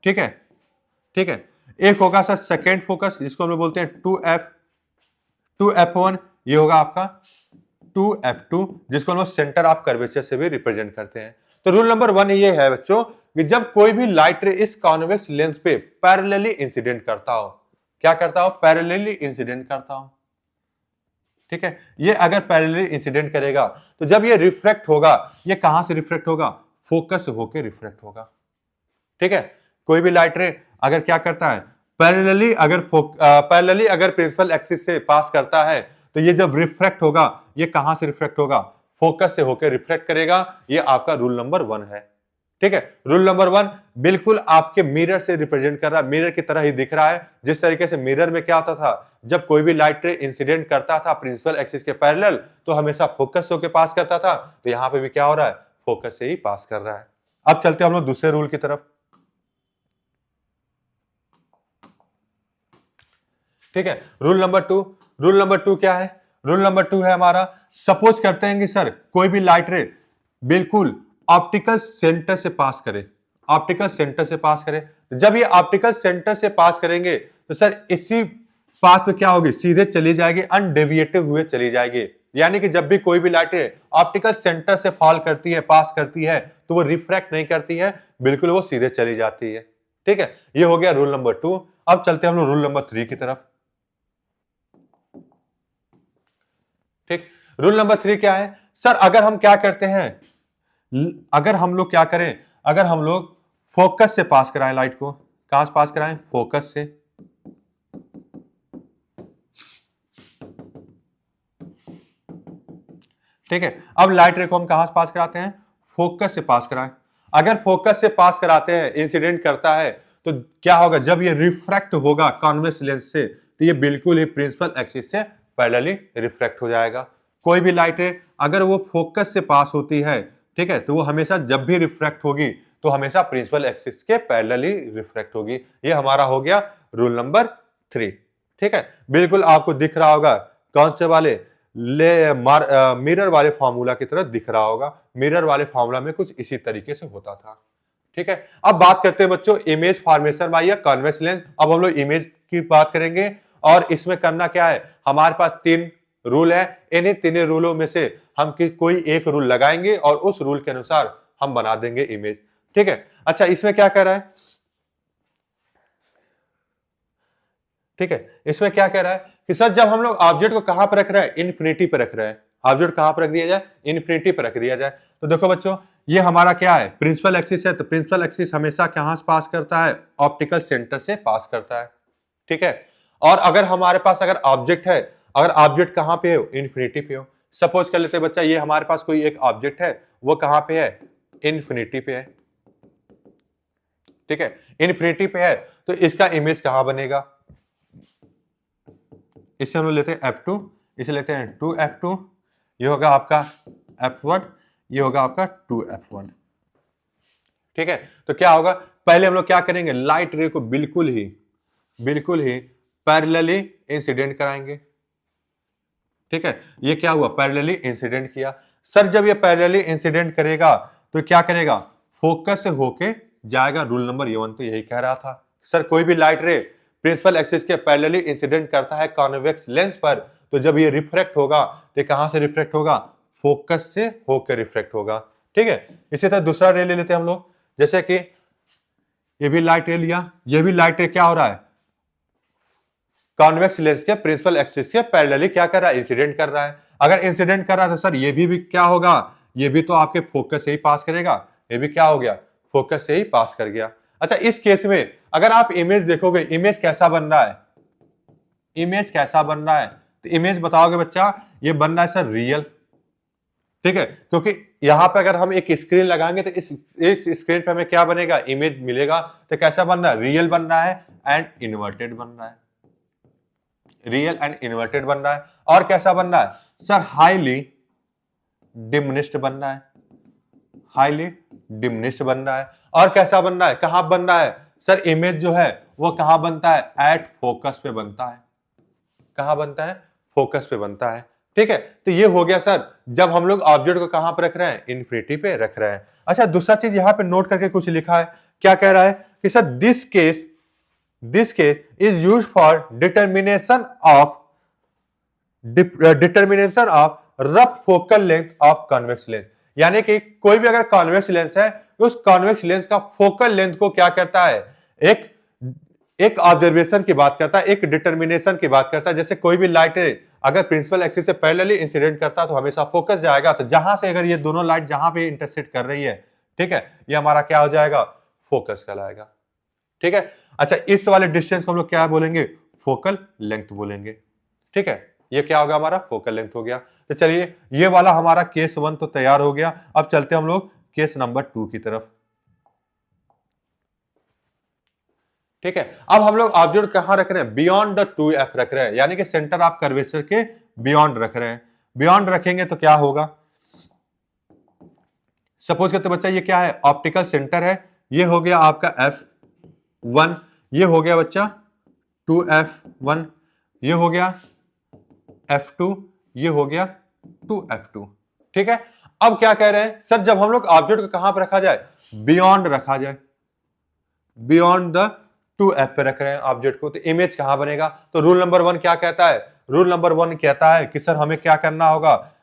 ठीक है, ठीक है। एक होगा सर सेकेंड फोकस, जिसको हम लोग बोलते हैं 2f1, ये होगा आपका 2f2, जिसको हम लोग सेंटर ऑफ कर्वेचर से भी रिप्रेजेंट करते हैं। तो रूल नंबर 1 ये है बच्चों कि जब कोई भी लाइट रे इस कॉन्वेक्स लेंस पे पैरेलली इंसिडेंट करता हो, क्या करता हो, पैरेलली इंसिडेंट करता हो। ठीक है, ये अगर पैरेलली इंसिडेंट करेगा तो जब ये रिफ्लेक्ट होगा, ये कहां से रिफ्लेक्ट होगा, फोकस होकर रिफ्लेक्ट होगा। ठीक है, कोई भी लाइट रे अगर क्या करता है, पैरेलली अगर प्रिंसिपल एक्सिस से पास करता है तो ये जब रिफ्लेक्ट होगा, ये कहां से रिफ्लेक्ट होगा, फोकस से होकर रिफ्लेक्ट करेगा। ये आपका रूल नंबर 1 है। ठीक है, रूल नंबर 1 बिल्कुल आपके मिरर से रिप्रेजेंट कर रहा है, मिरर की तरह ही दिख रहा है। जिस तरीके से मिरर में क्या होता था, जब कोई भी लाइट रे इंसिडेंट करता था प्रिंसिपल एक्सिस के पैरेलल तो हमेशा फोकस होकर पास करता था, तो यहां पे भी क्या हो रहा है, फोकस से ही पास कर रहा है। अब चलते हैं हम लोग दूसरे रूल की तरफ। ठीक है, रूल नंबर 2 क्या है, रूल नंबर 2 है हमारा, सपोज करते हैं कि सर कोई भी लाइट रे बिल्कुल ऑप्टिकल सेंटर से पास करे, ऑप्टिकल सेंटर से पास करे। जब ये ऑप्टिकल सेंटर से पास करेंगे तो सर इसी पाथ पे क्या होगी, सीधे चली जाएगी, अनडेविएटिव हुए चली जाएगी। यानी कि जब भी कोई भी लाइट रे ऑप्टिकल सेंटर से फॉल करती है, पास करती है, तो वो रिफ्रैक्ट नहीं करती है, बिल्कुल वो सीधे चली जाती है। ठीक है, ये हो गया रूल नंबर 2। अब चलते हैं हम लोग रूल नंबर 3 की तरफ। ठीक, रूल नंबर 3 क्या है सर, अगर हम क्या करते हैं, अगर हम लोग क्या करें, अगर हम लोग फोकस से पास कराएं लाइट को, कहां से पास कराएं, फोकस से। ठीक है, अब लाइट रे को हम कहां से पास कराते हैं, फोकस से पास कराएं। अगर फोकस से पास कराते हैं, इंसिडेंट करता है, तो क्या होगा, जब ये रिफ्रैक्ट होगा कॉन्वेक्स लेंस से तो ये बिल्कुल ही प्रिंसिपल एक्सिस से पैरेलली रिफ्रैक्ट हो जाएगा। कोई भी लाइट रे अगर वो फोकस से पास होती है, ठीक है, तो वो हमेशा जब भी रिफ्रैक्ट होगी तो हमेशा प्रिंसिपल एक्सिस के पैरेलली रिफ्रैक्ट होगी। ये हमारा हो गया रूल नंबर 3। ठीक है, बिल्कुल आपको दिख रहा होगा कौन से वाले मिरर वाले फॉर्मूला की तरह दिख रहा होगा। मिरर वाले फॉर्मूला में कुछ इसी तरीके से होता था। ठीक है, अब बात करते हैं बच्चों image formation by convex lens. अब हम लोग इमेज की बात करेंगे और इसमें करना क्या है, हमारे पास 3 रूल है। इन्हीं 3 रूलों में से हम कोई एक रूल लगाएंगे और उस रूल के अनुसार हम बना देंगे इमेज। ठीक है, अच्छा इसमें क्या कह रहा है, ठीक है, इसमें क्या कह रहा है कि सर जब हम लोग ऑब्जेक्ट को कहां पर रख रहे हैं, इन्फिनिटी पर रख रहे हैं। ऑब्जेक्ट कहां पर रख दिया जाए, इन्फिनिटी पर रख दिया जाए। तो देखो बच्चों, ये हमारा क्या है, प्रिंसिपल एक्सिस है, तो प्रिंसिपल एक्सिस हमेशा कहां से पास करता है, ऑप्टिकल सेंटर से पास करता है। ठीक है, और अगर हमारे पास अगर ऑब्जेक्ट है, अगर ऑब्जेक्ट कहां पे हो, इन्फिनिटी पे हो। सपोज कर लेते हैं बच्चा, ये हमारे पास कोई एक ऑब्जेक्ट है, वो कहां पे है, इन्फिनिटी पे है। ठीक है, इन्फिनिटी पे है, तो इसका इमेज कहां बनेगा, इससे हम लोग लेते हैं f2, इसे लेते हैं 2f2, ये होगा आपका f1, ये होगा आपका 2f1। ठीक है, तो क्या होगा, पहले हम लोग क्या करेंगे, लाइट रे को बिल्कुल ही पैरेलली इंसिडेंट कराएंगे। ठीक है, ये क्या हुआ, पैरेलली इंसिडेंट किया। सर जब ये पैरेलली इंसिडेंट करेगा तो क्या करेगा, फोकस से होके जाएगा। रूल नंबर 1 तो यही कह रहा था। सर कोई भी लाइट रे प्रिंसिपल एक्सिस के पैरेलली इंसिडेंट करता है कॉन्वेक्स लेंस पर, तो जब ये रिफ्रैक्ट होगा तो कहां से रिफ्रैक्ट होगा, फोकस से होकर रिफ्रैक्ट होगा। ठीक है, इसी तरह दूसरा रे ले लेते हैं हम लोग, जैसे कि ये भी लाइट रे लिया, ये भी लाइट रे क्या हो रहा है, कॉन्वेक्स लेंस के प्रिंसिपल एक्सिस के पैरेलली क्या कर रहा है, इंसिडेंट कर रहा है। अगर इंसिडेंट कर रहा है तो सर ये भी क्या होगा, ये भी तो आपके फोकस से ही पास करेगा, ये भी क्या हो गया, फोकस से ही पास कर गया। अच्छा इस केस में अगर आप इमेज देखोगे, इमेज कैसा बन रहा है, इमेज कैसा बन रहा है, तो इमेज बताओगे बच्चा, ये बन रहा है सर रियल। ठीक है, क्योंकि यहां पे अगर हम एक स्क्रीन लगाएंगे तो इस स्क्रीन पे हमें क्या बनेगा, इमेज मिलेगा। तो कैसा बन रहा है, रियल बन रहा है एंड इन्वर्टेड बन रहा है, रियल एंड इन्वर्टेड बन रहा है। और कैसा बन रहा है सर, हाईली डिमिनिश्ड बन रहा है, हाईली डिमिनिश्ड बन रहा है। और कैसा बन रहा है, कहां बन रहा है सर, इमेज जो है वो कहां बनता है, एट फोकस पे बनता है। कहां बनता है, फोकस पे बनता है। ठीक है, तो ये हो गया सर जब हम लोग ऑब्जेक्ट को कहां पर रख रहे हैं, इन्फिनिटी पे रख रहे हैं। अच्छा, दूसरा चीज यहां पे नोट करके कुछ लिखा है, क्या कह रहा है कि sir this case is use for determination of rough focal length of convex lens. यानी कि कोई भी अगर कॉन्वेक्स लेंस है, उस कॉन्वेक्स लेंस का फोकल लेंथ को क्या करता है, एक एक ऑब्जर्वेशन की बात करता है, एक डिटर्मिनेशन की बात करता है। जैसे कोई भी लाइट अगर प्रिंसिपल एक्सिस से पैरेलली इंसिडेंट करता है तो हमेशा फोकस जाएगा, तो जहां से अगर ये दोनों लाइट जहां पे इंटरसेक्ट कर रही है, ठीक है, ये हमारा क्या हो जाएगा, फोकस कहलाएगा। ठीक है, अच्छा इस वाले डिस्टेंस को हम लोग क्या बोलेंगे, फोकल लेंथ बोलेंगे। ठीक है, ये क्या होगा, हमारा फोकल लेंथ हो गया। तो चलिए ये वाला हमारा केस 1 तो तैयार हो गया। अब चलते हम लोग केस नंबर 2 की तरफ। ठीक है, अब हम लोग ऑब्जेक्ट कहां रख रहे हैं, बियॉन्ड द 2f रख रहे हैं, यानी कि सेंटर ऑफ कर्वेचर के बियॉन्ड रख रहे हैं। बियॉन्ड रखेंगे तो क्या होगा, सपोज करते बच्चा ये क्या है, ऑप्टिकल सेंटर है, ये हो गया आपका f1, ये हो गया बच्चा 2f1, ये हो गया f2, ये हो गया 2f2। ठीक है, अब क्या कह रहे हैं सर, जब हम लोग ऑब्जेक्ट को कहां पर रखा जाए, बियॉन्ड रखा जाए, बियॉन्ड द 2f पे रख रहे हैं ऑब्जेक्ट को, तो इमेज कहां बनेगा। तो रूल नंबर 1 क्या कहता है, रूल नंबर 1 कहता है कि सर हमें क्या करना होगा,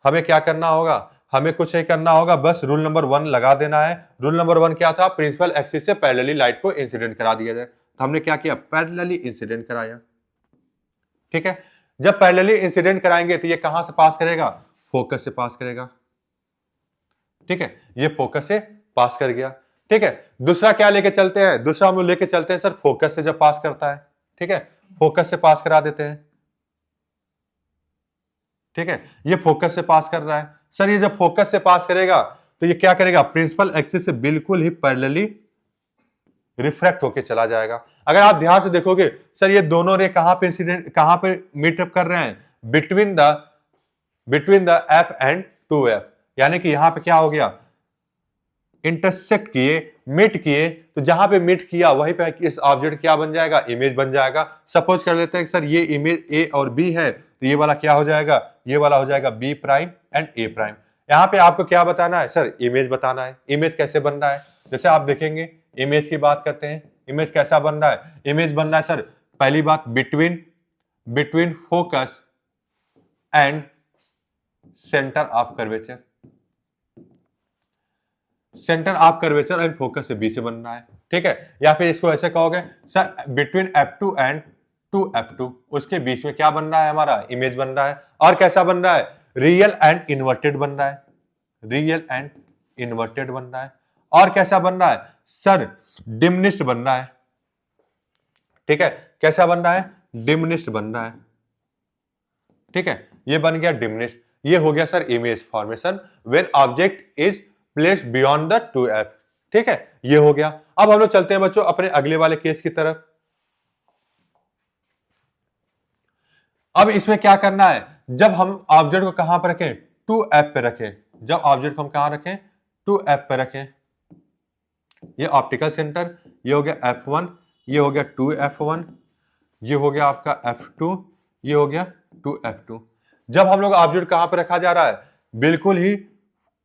हमें क्या करना होगा, हमें कुछ नहीं करना होगा, बस रूल नंबर 1 लगा देना है। रूल नंबर 1 क्या था, प्रिंसिपल एक्सिस से पैरेलली लाइट को इंसिडेंट करा दिया जाए। तो हमने क्या किया, पैरेलली इंसिडेंट कराया। ठीक है, जब पैरेलली इंसिडेंट कराएंगे तो ये कहां से पास करेगा, फोकस से पास करेगा। ठीक है, ये फोकस से पास कर गया। ठीक है, दूसरा क्या लेके चलते हैं, दूसरा हम लोग लेके चलते हैं सर फोकस से जब पास करता है। ठीक है, फोकस से पास करा देते हैं। ठीक है, ये फोकस से पास कर रहा है सर, ये जब फोकस से पास करेगा तो ये क्या करेगा, प्रिंसिपल एक्सिस से बिल्कुल ही पैरेलली रिफ्रैक्ट होके चला जाएगा। अगर आप ध्यान से देखोगे सर, ये दोनों रे कहां पे इंसिडेंट, कहां पे मीटअप कर रहे हैं, between the F and 2f। यानी कि यहां पे क्या हो गया, इंटरसेक्ट किए, मीट किए, तो जहां पे मीट किया वहीं पे इस ऑब्जेक्ट क्या बन जाएगा, इमेज बन जाएगा। सपोज कर लेते हैं सर ये इमेज ए और बी है, तो ये वाला क्या हो जाएगा, ये वाला हो जाएगा B prime and A prime. यहां पे आपको क्या बताना है सर, इमेज बताना है। इमेज कैसे बन रहा है, जैसे आप देखेंगे इमेज की बात करते हैं, इमेज कैसा बन रहा है, इमेज बन रहा है सर, पहली बात between focus and centre of curvature, centre of curvature and focus से बीच में बन रहा है। ठीक है, या फिर इसको ऐसे कहोगे sir between f2 and 2f2, उसके बीच में क्या बन रहा है, हमारा इमेज बन रहा है। और कैसा बन रहा है, रियल एंड इन्वर्टेड बन रहा है, रियल एंड इन्वर्टेड बन रहा है। और कैसा बन रहा है सर, डिमिनिश्ड बन रहा है। ठीक है, कैसा बन रहा है, डिमिनिश्ड बन रहा है। ठीक है, ये बन गया डिमिनिश्ड। ये हो गया sir image formation when object is placed beyond the 2f। ठीक है, ये हो गया। अब हम लोग चलते हैं बच्चों अपने अगले वाले केस की तरफ। अब इसमें क्या करना है, जब हम ऑब्जेक्ट को कहां पर रखें, 2f पे रखें, जब ऑब्जेक्ट को हम कहां रखें, 2f पे रखें, ये ऑप्टिकल सेंटर, ये हो गया f1, ये हो गया 2f1, ये हो गया आपका f2, ये हो गया 2f2। जब हम लोग ऑब्जेक्ट कहां पर रखा जा रहा है, बिल्कुल ही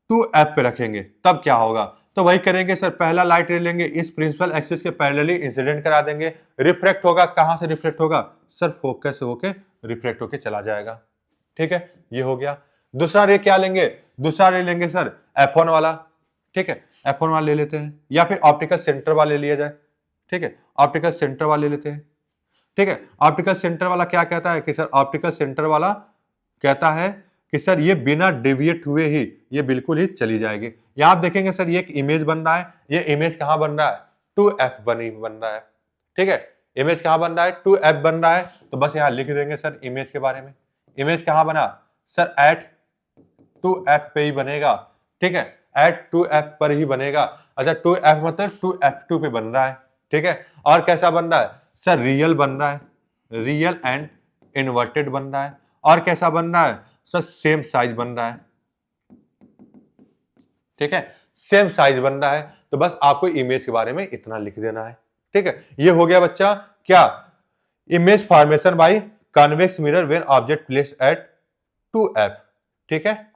2f पे रखेंगे, तब क्या होगा, तो वही करेंगे सर, पहला लाइट रे लेंगे, इस प्रिंसिपल एक्सिस के पैरेलली इंसिडेंट करा देंगे, रिफ्लेक्ट होगा, कहां से रिफ्लेक्ट होगा सर, फोकस से होके रिफ्लेक्ट होके चला जाएगा। ठीक है, ये हो गया। दूसरा रे क्या लेंगे, दूसरा रे लेंगे सर f1 वाला। ठीक है, f1 वाला ले लेते हैं, या फिर ऑप्टिकल सेंटर वाले लिया जाए। ठीक है, ऑप्टिकल सेंटर वाले ले लेते हैं। ठीक है, ऑप्टिकल सेंटर वाला क्या कहता है कि सर, ऑप्टिकल सेंटर वाला कहता है कि सर ये बिना डेविएट हुए ही ये बिल्कुल ही चली जाएगी। यहां आप देखेंगे सर, ये एक इमेज बन रहा है, ये इमेज कहां बन रहा है, 2f बन रहा है। ठीक है, इमेज कहां बन रहा है, 2f बन रहा है, तो बस यहां लिख देंगे सर इमेज के बारे में। इमेज कहां बना सर, एट 2f पे ही बनेगा। ठीक है, एट 2f पर ही बनेगा। अच्छा 2f मतलब 2f2 पे बन रहा है। ठीक है, और कैसा बन रहा है सर, रियल बन रहा है, रियल एंड इन्वर्टेड बन रहा है। और कैसा बन रहा है सर, सेम साइज बन रहा है। ठीक है, सेम साइज बन रहा है, तो बस आपको इमेज के बारे में इतना लिख देना है। ठीक है, ये हो गया बच्चा क्या, image formation by convex mirror when object placed at 2f। ठीक है,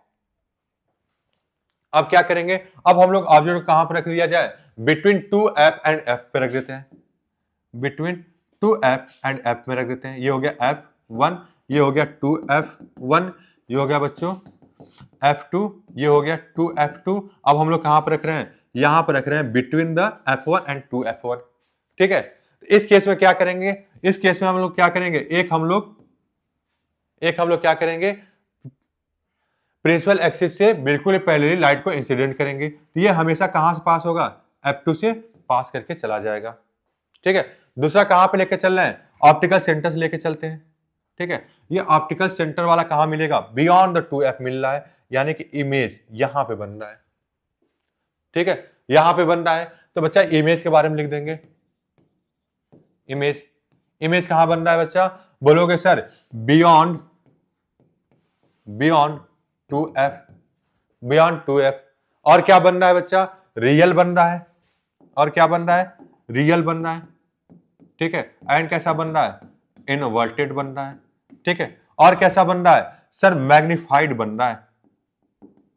अब क्या करेंगे, अब हम लोग ऑब्जेक्ट को कहां पर रख दिया जाए, बिटवीन 2f एंड f पे रख देते हैं, बिटवीन 2f एंड f में रख देते हैं। ये हो गया f1, ये हो गया 2f1, ये हो गया बच्चों f2, ये हो गया 2f2। अब हम लोग कहां पर रख रहे हैं, यहां पर रख रहे हैं between the f1 and 2f1। ठीक है, इस केस में क्या करेंगे, इस केस में हम लोग क्या करेंगे, एक हम लोग क्या करेंगे, प्रिंसिपल एक्सिस से बिल्कुल पैरेलली लाइट को इंसिडेंट करेंगे। तो ये हमेशा कहां से पास होगा, f2 से पास करके चला जाएगा। ठीक है, दूसरा कहां पे लेके चल रहे हैं, ऑप्टिकल सेंटर से लेके चलते हैं। ठीक है, ये ऑप्टिकल सेंटर वाला कहां मिलेगा, बियॉन्ड द 2f मिल रहा है, यानी कि इमेज यहां पे बन रहा है। ठीक है, यहां पे बन रहा है, तो बच्चा इमेज के बारे में लिख देंगे। इमेज कहां बन रहा है बच्चा, बोलोगे sir beyond 2f, beyond 2f। और क्या बन रहा है बच्चा, रियल बन रहा है, और क्या बन रहा है, रियल बन रहा है। ठीक है, एंड कैसा बन रहा है, इनवर्टेड बन रहा है। ठीक है, और कैसा बन रहा है सर, मैग्निफाइड बन रहा है,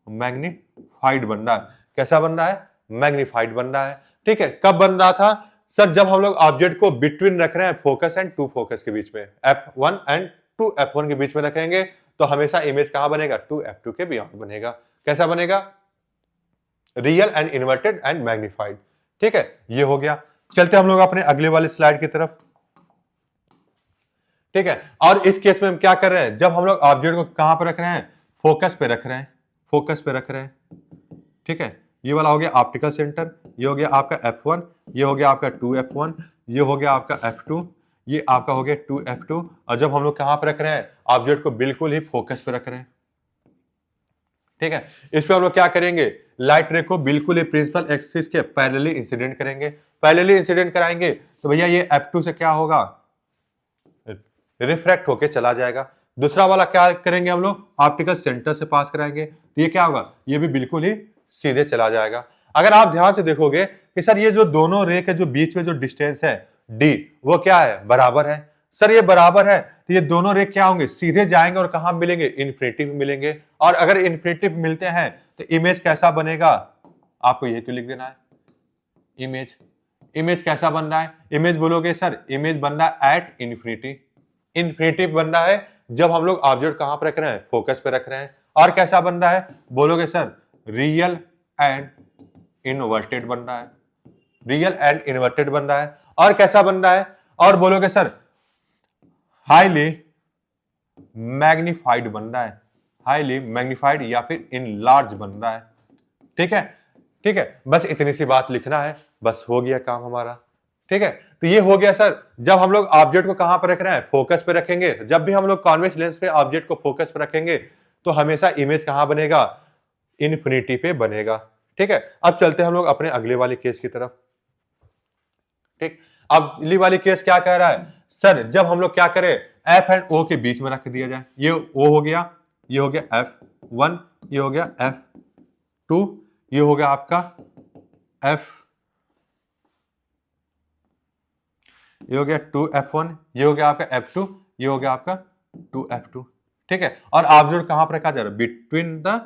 मैग्निफाइड बन रहा है। कैसा बन रहा है, मैग्निफाइड बन रहा है। ठीक है, कब बन रहा था सर, जब हम लोग ऑब्जेक्ट को बिटवीन रख रहे हैं फोकस एंड टू फोकस के बीच में, f1 एंड 2f1 के बीच में रखेंगे तो हमेशा इमेज कहां बनेगा, 2f2 के बियॉन्ड बनेगा। कैसा बनेगा, real and inverted and magnified. ठीक है, ये हो गया। चलते हम लोग अपने अगले वाले स्लाइड की तरफ। ठीक है, और इस केस में हम क्या कर रहे हैं, जब हम लोग ऑब्जेक्ट को कहां पर रख रहे हैं, फोकस पे रख रहे हैं, फोकस पे रख रहे हैं। ठीक है, ये वाला हो गया ऑप्टिकल सेंटर, ये हो गया आपका f1, ये हो गया आपका 2f1, ये हो गया आपका f2, ये आपका हो गया 2f2। और जब हम लोग कहां पर रख रहे हैं, ऑब्जेक्ट को बिल्कुल ही फोकस पे रख रहे हैं। ठीक है, इस पे हम लोग क्या करेंगे, लाइट रे को बिल्कुल ही प्रिंसिपल एक्सिस के पैरेलली इंसिडेंट करेंगे। पैरेलली इंसिडेंट कराएंगे तो भैया ये f2 से क्या होगा, रिफ्रैक्ट होके चला जाएगा। दूसरा वाला क्या करेंगे हम लोग, ऑप्टिकल सेंटर से पास कराएंगे, तो ये क्या होगा, ये भी बिल्कुल ही सीधे चला जाएगा। अगर आप ध्यान से देखोगे कि सर ये जो दोनों रे के जो बीच में जो डिस्टेंस है d, वो क्या है, बराबर है। सर ये बराबर है तो ये दोनों रे क्या होंगे, सीधे जाएंगे और कहां मिलेंगे, इन्फिनिटी में मिलेंगे। और अगर इन्फिनिटी में मिलते हैं तो इमेज कैसा बनेगा, आपको यही तो लिख देना है, इमेज कैसा बन रहा है, इमेज बोलोगे सर इमेज बन रहा है एट इन्फिनिटी, इन्फिनिटी बन रहा है जब हम लोग ऑब्जेक्ट कहां पर रख रहे हैं, फोकस पे रख रहे हैं। और कैसा बन रहा है, बोलोगे सर रियल एंड इनवर्टेड बन रहा है, रियल एंड इनवर्टेड बन रहा है। और कैसा बन रहा है, और बोलोगे सर हाईली मैग्निफाइड बन रहा है, हाईली मैग्निफाइड या फिर इनलार्ज बन रहा है। ठीक है, ठीक है, बस इतनी सी बात लिखना है, बस हो गया काम हमारा। ठीक है, तो ये हो गया सर, जब हम लोग ऑब्जेक्ट को कहां पर रख रहे हैं, फोकस पे रखेंगे। जब भी हम लोग कॉन्वेक्स लेंस पे ऑब्जेक्ट को फोकस पे रखेंगे तो हमेशा इमेज कहां बनेगा, इन्फिनिटी पे बनेगा। ठीक है, अब चलते हैं हम लोग अपने अगले वाले केस की तरफ। ठीक, अब अगली वाली केस क्या कह रहा है सर, जब हम लोग क्या करें, एफ एंड ओ के बीच में रख दिया जाए, ये ओ हो गया, ये हो गया f1, ये हो गया f2, ये हो गया आपका ये हो गया 2f1, ये हो गया आपका f2, ये हो गया आपका 2f2। ठीक है, और ऑब्जेक्ट कहां पर रखा जा रहा है, between the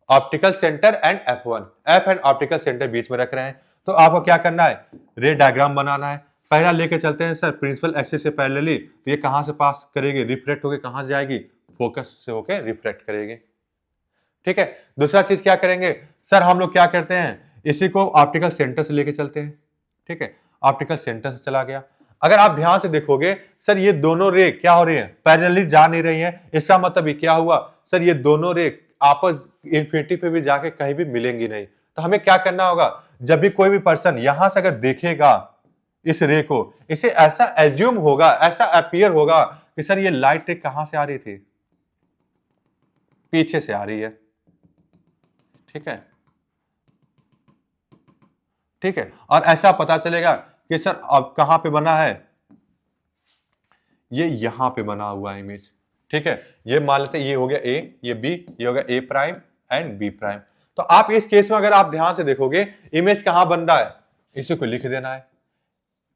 optical centre and f1, f and optical centre बीच में रख रहे हैं। तो आपको क्या करना है, रे डायग्राम बनाना है। पहला लेके चलते हैं सर प्रिंसिपल एक्सिस से पैरेलली, तो ये कहां से पास करेगी, रिफ्लेक्ट होके कहां से जाएगी, फोकस से होके रिफ्लेक्ट करेगी। ठीक है, दूसरा चीज क्या करेंगे सर, हम लोग क्या करते हैं, इसी को ऑप्टिकल सेंटर से लेके चलते हैं। ठीक है, ऑप्टिकल सेंटर से चला गया। अगर आप ध्यान से देखोगे सर, ये दोनों रे क्या हो रही है, पैरेलली जा नहीं रही है। इसका मतलब ये क्या हुआ सर, ये दोनों रे आपस इन्फिनिटी पे भी जाके कहीं भी मिलेंगी नहीं। तो हमें क्या करना होगा, जब भी कोई भी पर्सन यहां से अगर देखेगा इस रे को, इसे ऐसा एज्यूम होगा, ऐसा अपीयर होगा कि सर ये लाइट रे कहां से आ रही थी, पीछे से आ रही है। ठीक है, ठीक है, और ऐसा पता चलेगा कि सर अब कहां पे बना है, ये यहां पे बना हुआ है इमेज। ठीक है, ये मान लेते हैं ये हो गया ए, ये बी, ये हो गया ए प्राइम एंड बी प्राइम। तो आप इस केस में अगर आप ध्यान से देखोगे, इमेज कहां बन रहा है, इसी को लिख देना है।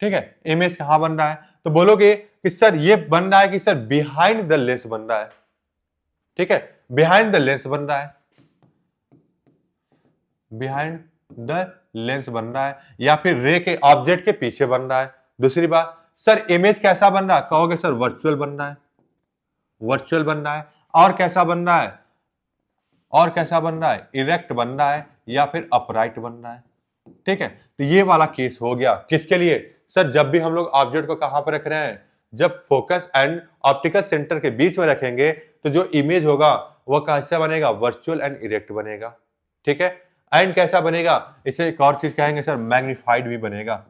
ठीक है, इमेज कहां बन रहा है, तो बोलोगे कि सर ये बन रहा है कि सर बिहाइंड द लेंस बन रहा है, ठीक है, बिहाइंड द लेंस बन रहा है, बिहाइंड द लेंस बन रहा है, या फिर रे के ऑब्जेक्ट के पीछे बन रहा है। दूसरी बात, सर इमेज कैसा बन रहा है, कहोगे सर वर्चुअल बन रहा है, वर्चुअल बन रहा है, और कैसा बन रहा है, और कैसा बन रहा है, इरेक्ट बन रहा है या फिर अपराइट बन रहा है, ठीक है। तो ये वाला केस हो गया किसके लिए, सर जब भी हम लोग ऑब्जेक्ट को कहां पर रख रहे हैं, जब फोकस एंड ऑप्टिकल सेंटर के बीच में रखेंगे तो जो इमेज होगा वह कैसा बनेगा, वर्चुअल एंड इरेक्ट बनेगा, ठीक है। एंड कैसा बनेगा, इसे एक और चीज कहेंगे सर मैग्नीफाइड भी बनेगा,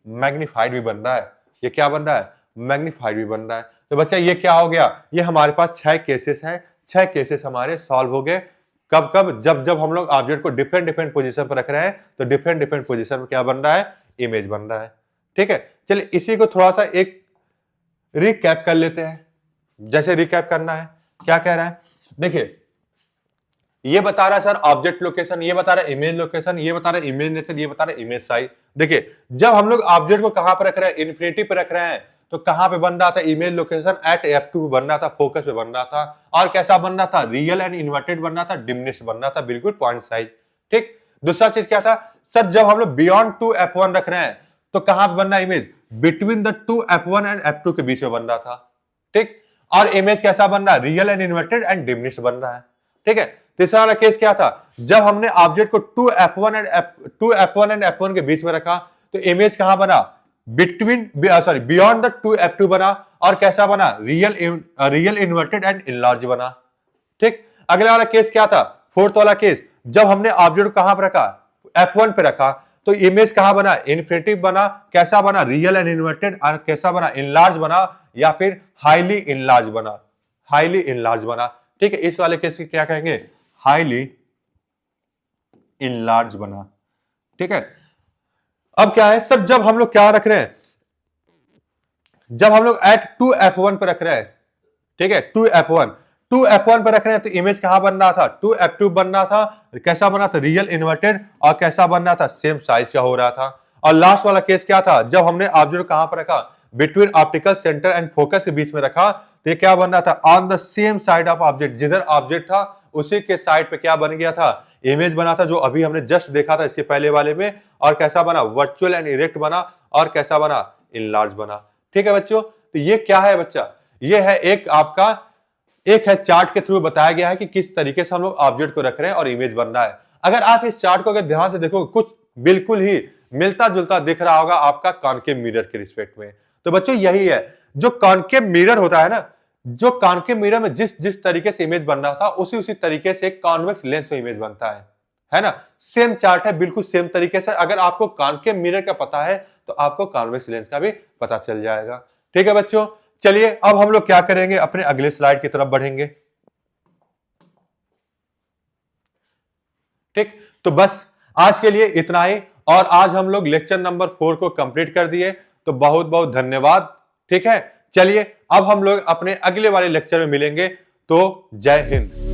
मैग्नीफाइड भी बन रहा है, ये क्या बन रहा है, मैग्नीफाइड भी बन रहा है। तो बच्चा ये क्या हो गया, ये हमारे पास 6 केसेस हैं, 6 केसेस हमारे सॉल्व हो गए। कब कब, जब जब हम लोग ऑब्जेक्ट को डिफरेंट डिफरेंट पोजीशन पर रख रहे हैं तो डिफरेंट डिफरेंट पोजीशन में क्या बन रहा है, इमेज बन रहा है, ठीक है। चलिए इसी को थोड़ा सा एक रिकैप कर लेते हैं। जैसे रिकैप करना है, क्या कह रहा है, देखिए ये बता रहा है सर ऑब्जेक्ट लोकेशन, ये बता रहा है इमेज लोकेशन, ये बता रहा है इमेज नेचर, ये बता रहा है इमेज साइज। देखिए जब हम लोग ऑब्जेक्ट को कहां पर रख रहे हैं, इन्फिनिटी पे रख रहे हैं, तो कहां पे बन रहा था, इमेज लोकेशन एट f2 बन रहा था, फोकस पे बन रहा था, और कैसा बन रहा था, रियल एंड इन्वर्टेड बन रहा था, डिमिनिश बन रहा था, बिल्कुल पॉइंट साइज, ठीक। दूसरा चीज क्या था, सर जब हम लोग बियॉन्ड 2f1 रख रहे हैं तो कहां पे बन रहा है image, between the 2f1 and f2 के बीच में बन रहा था, ठीक। और इमेज कैसा बन रहा है, real and inverted and diminish बन रहा है, ठीक है। तीसरा वाला केस क्या था, जब हमने ऑब्जेक्ट को 2f1 एंड f1 के बीच में रखा तो इमेज कहां बना, between sorry beyond the 2f2 बना, और कैसा बना, रियल इन्वर्टेड एंड इनलार्ज बना, ठीक। अगला वाला केस क्या था, फोर्थ वाला केस, जब हमने ऑब्जेक्ट को कहां पर रखा, f1 पे रखा तो इमेज कहां बना, इन्फिनिटिव बना, कैसा बना, रियल एंड इन्वर्टेड, और कैसा बना, इनलार्ज बना या फिर हाईली इनलार्ज बना, हाईली इनलार्ज बना, ठीक है। इस वाले केस की क्या कहेंगे, हाईली इनलार्ज बना, ठीक है। अब क्या है सर, जब हम लोग क्या रख रहे हैं, जब हम लोग एट 2f1 पे रख रहे हैं, ठीक है, 2f1 पे रख रहे हैं तो इमेज कहां बन रहा था, 2f2 बन रहा था, कैसा बना था, रियल इन्वर्टेड, और कैसा बन रहा था, सेम साइज का हो रहा था। और लास्ट वाला केस क्या था, जब हमने ऑब्जेक्ट कहां पर रखा, between optical centre and focus के बीच में रखा तो ये क्या बन रहा था, on the same side of object, जिधर ऑब्जेक्ट था उसी के साइड पे क्या बन गया था, इमेज बना था, जो अभी हमने जस्ट देखा था इसके पहले वाले में, और कैसा बना, वर्चुअल एंड इरेक्ट बना, और कैसा बना, इनलार्ज बना, ठीक है बच्चों। तो ये क्या है बच्चा, ये है एक आपका, एक है चार्ट के थ्रू बताया गया है कि किस तरीके से हम लोग ऑब्जेक्ट को रख रहे हैं और इमेज बन रहा है। अगर आप इस चार्ट को अगर ध्यान से देखो, कुछ बिल्कुल ही मिलता जुलता दिख रहा होगा आपका कॉनकेव मिरर के रिस्पेक्ट में। तो बच्चों यही है, जो कॉनकेव मिरर होता है ना, जो कॉनकेव मिरर में जिस जिस तरीके से इमेज बन रहा था उसी उसी तरीके से कॉन्वेक्स लेंस में इमेज बनता है ना। सेम चार्ट है, बिल्कुल सेम तरीके से। अगर आपको कॉनकेव मिरर का पता है तो आपको कॉन्वेक्स लेंस का भी पता चल जाएगा, ठीक है बच्चों। चलिए अब हम लोग क्या करेंगे, अपने अगले स्लाइड की तरफ बढ़ेंगे, ठीक। तो बस आज के लिए इतना ही, और आज हम लोग लेक्चर नंबर 4 को कंप्लीट कर दिए, तो बहुत बहुत धन्यवाद, ठीक है। चलिए अब हम लोग अपने अगले वाले लेक्चर में मिलेंगे, तो जय हिंद।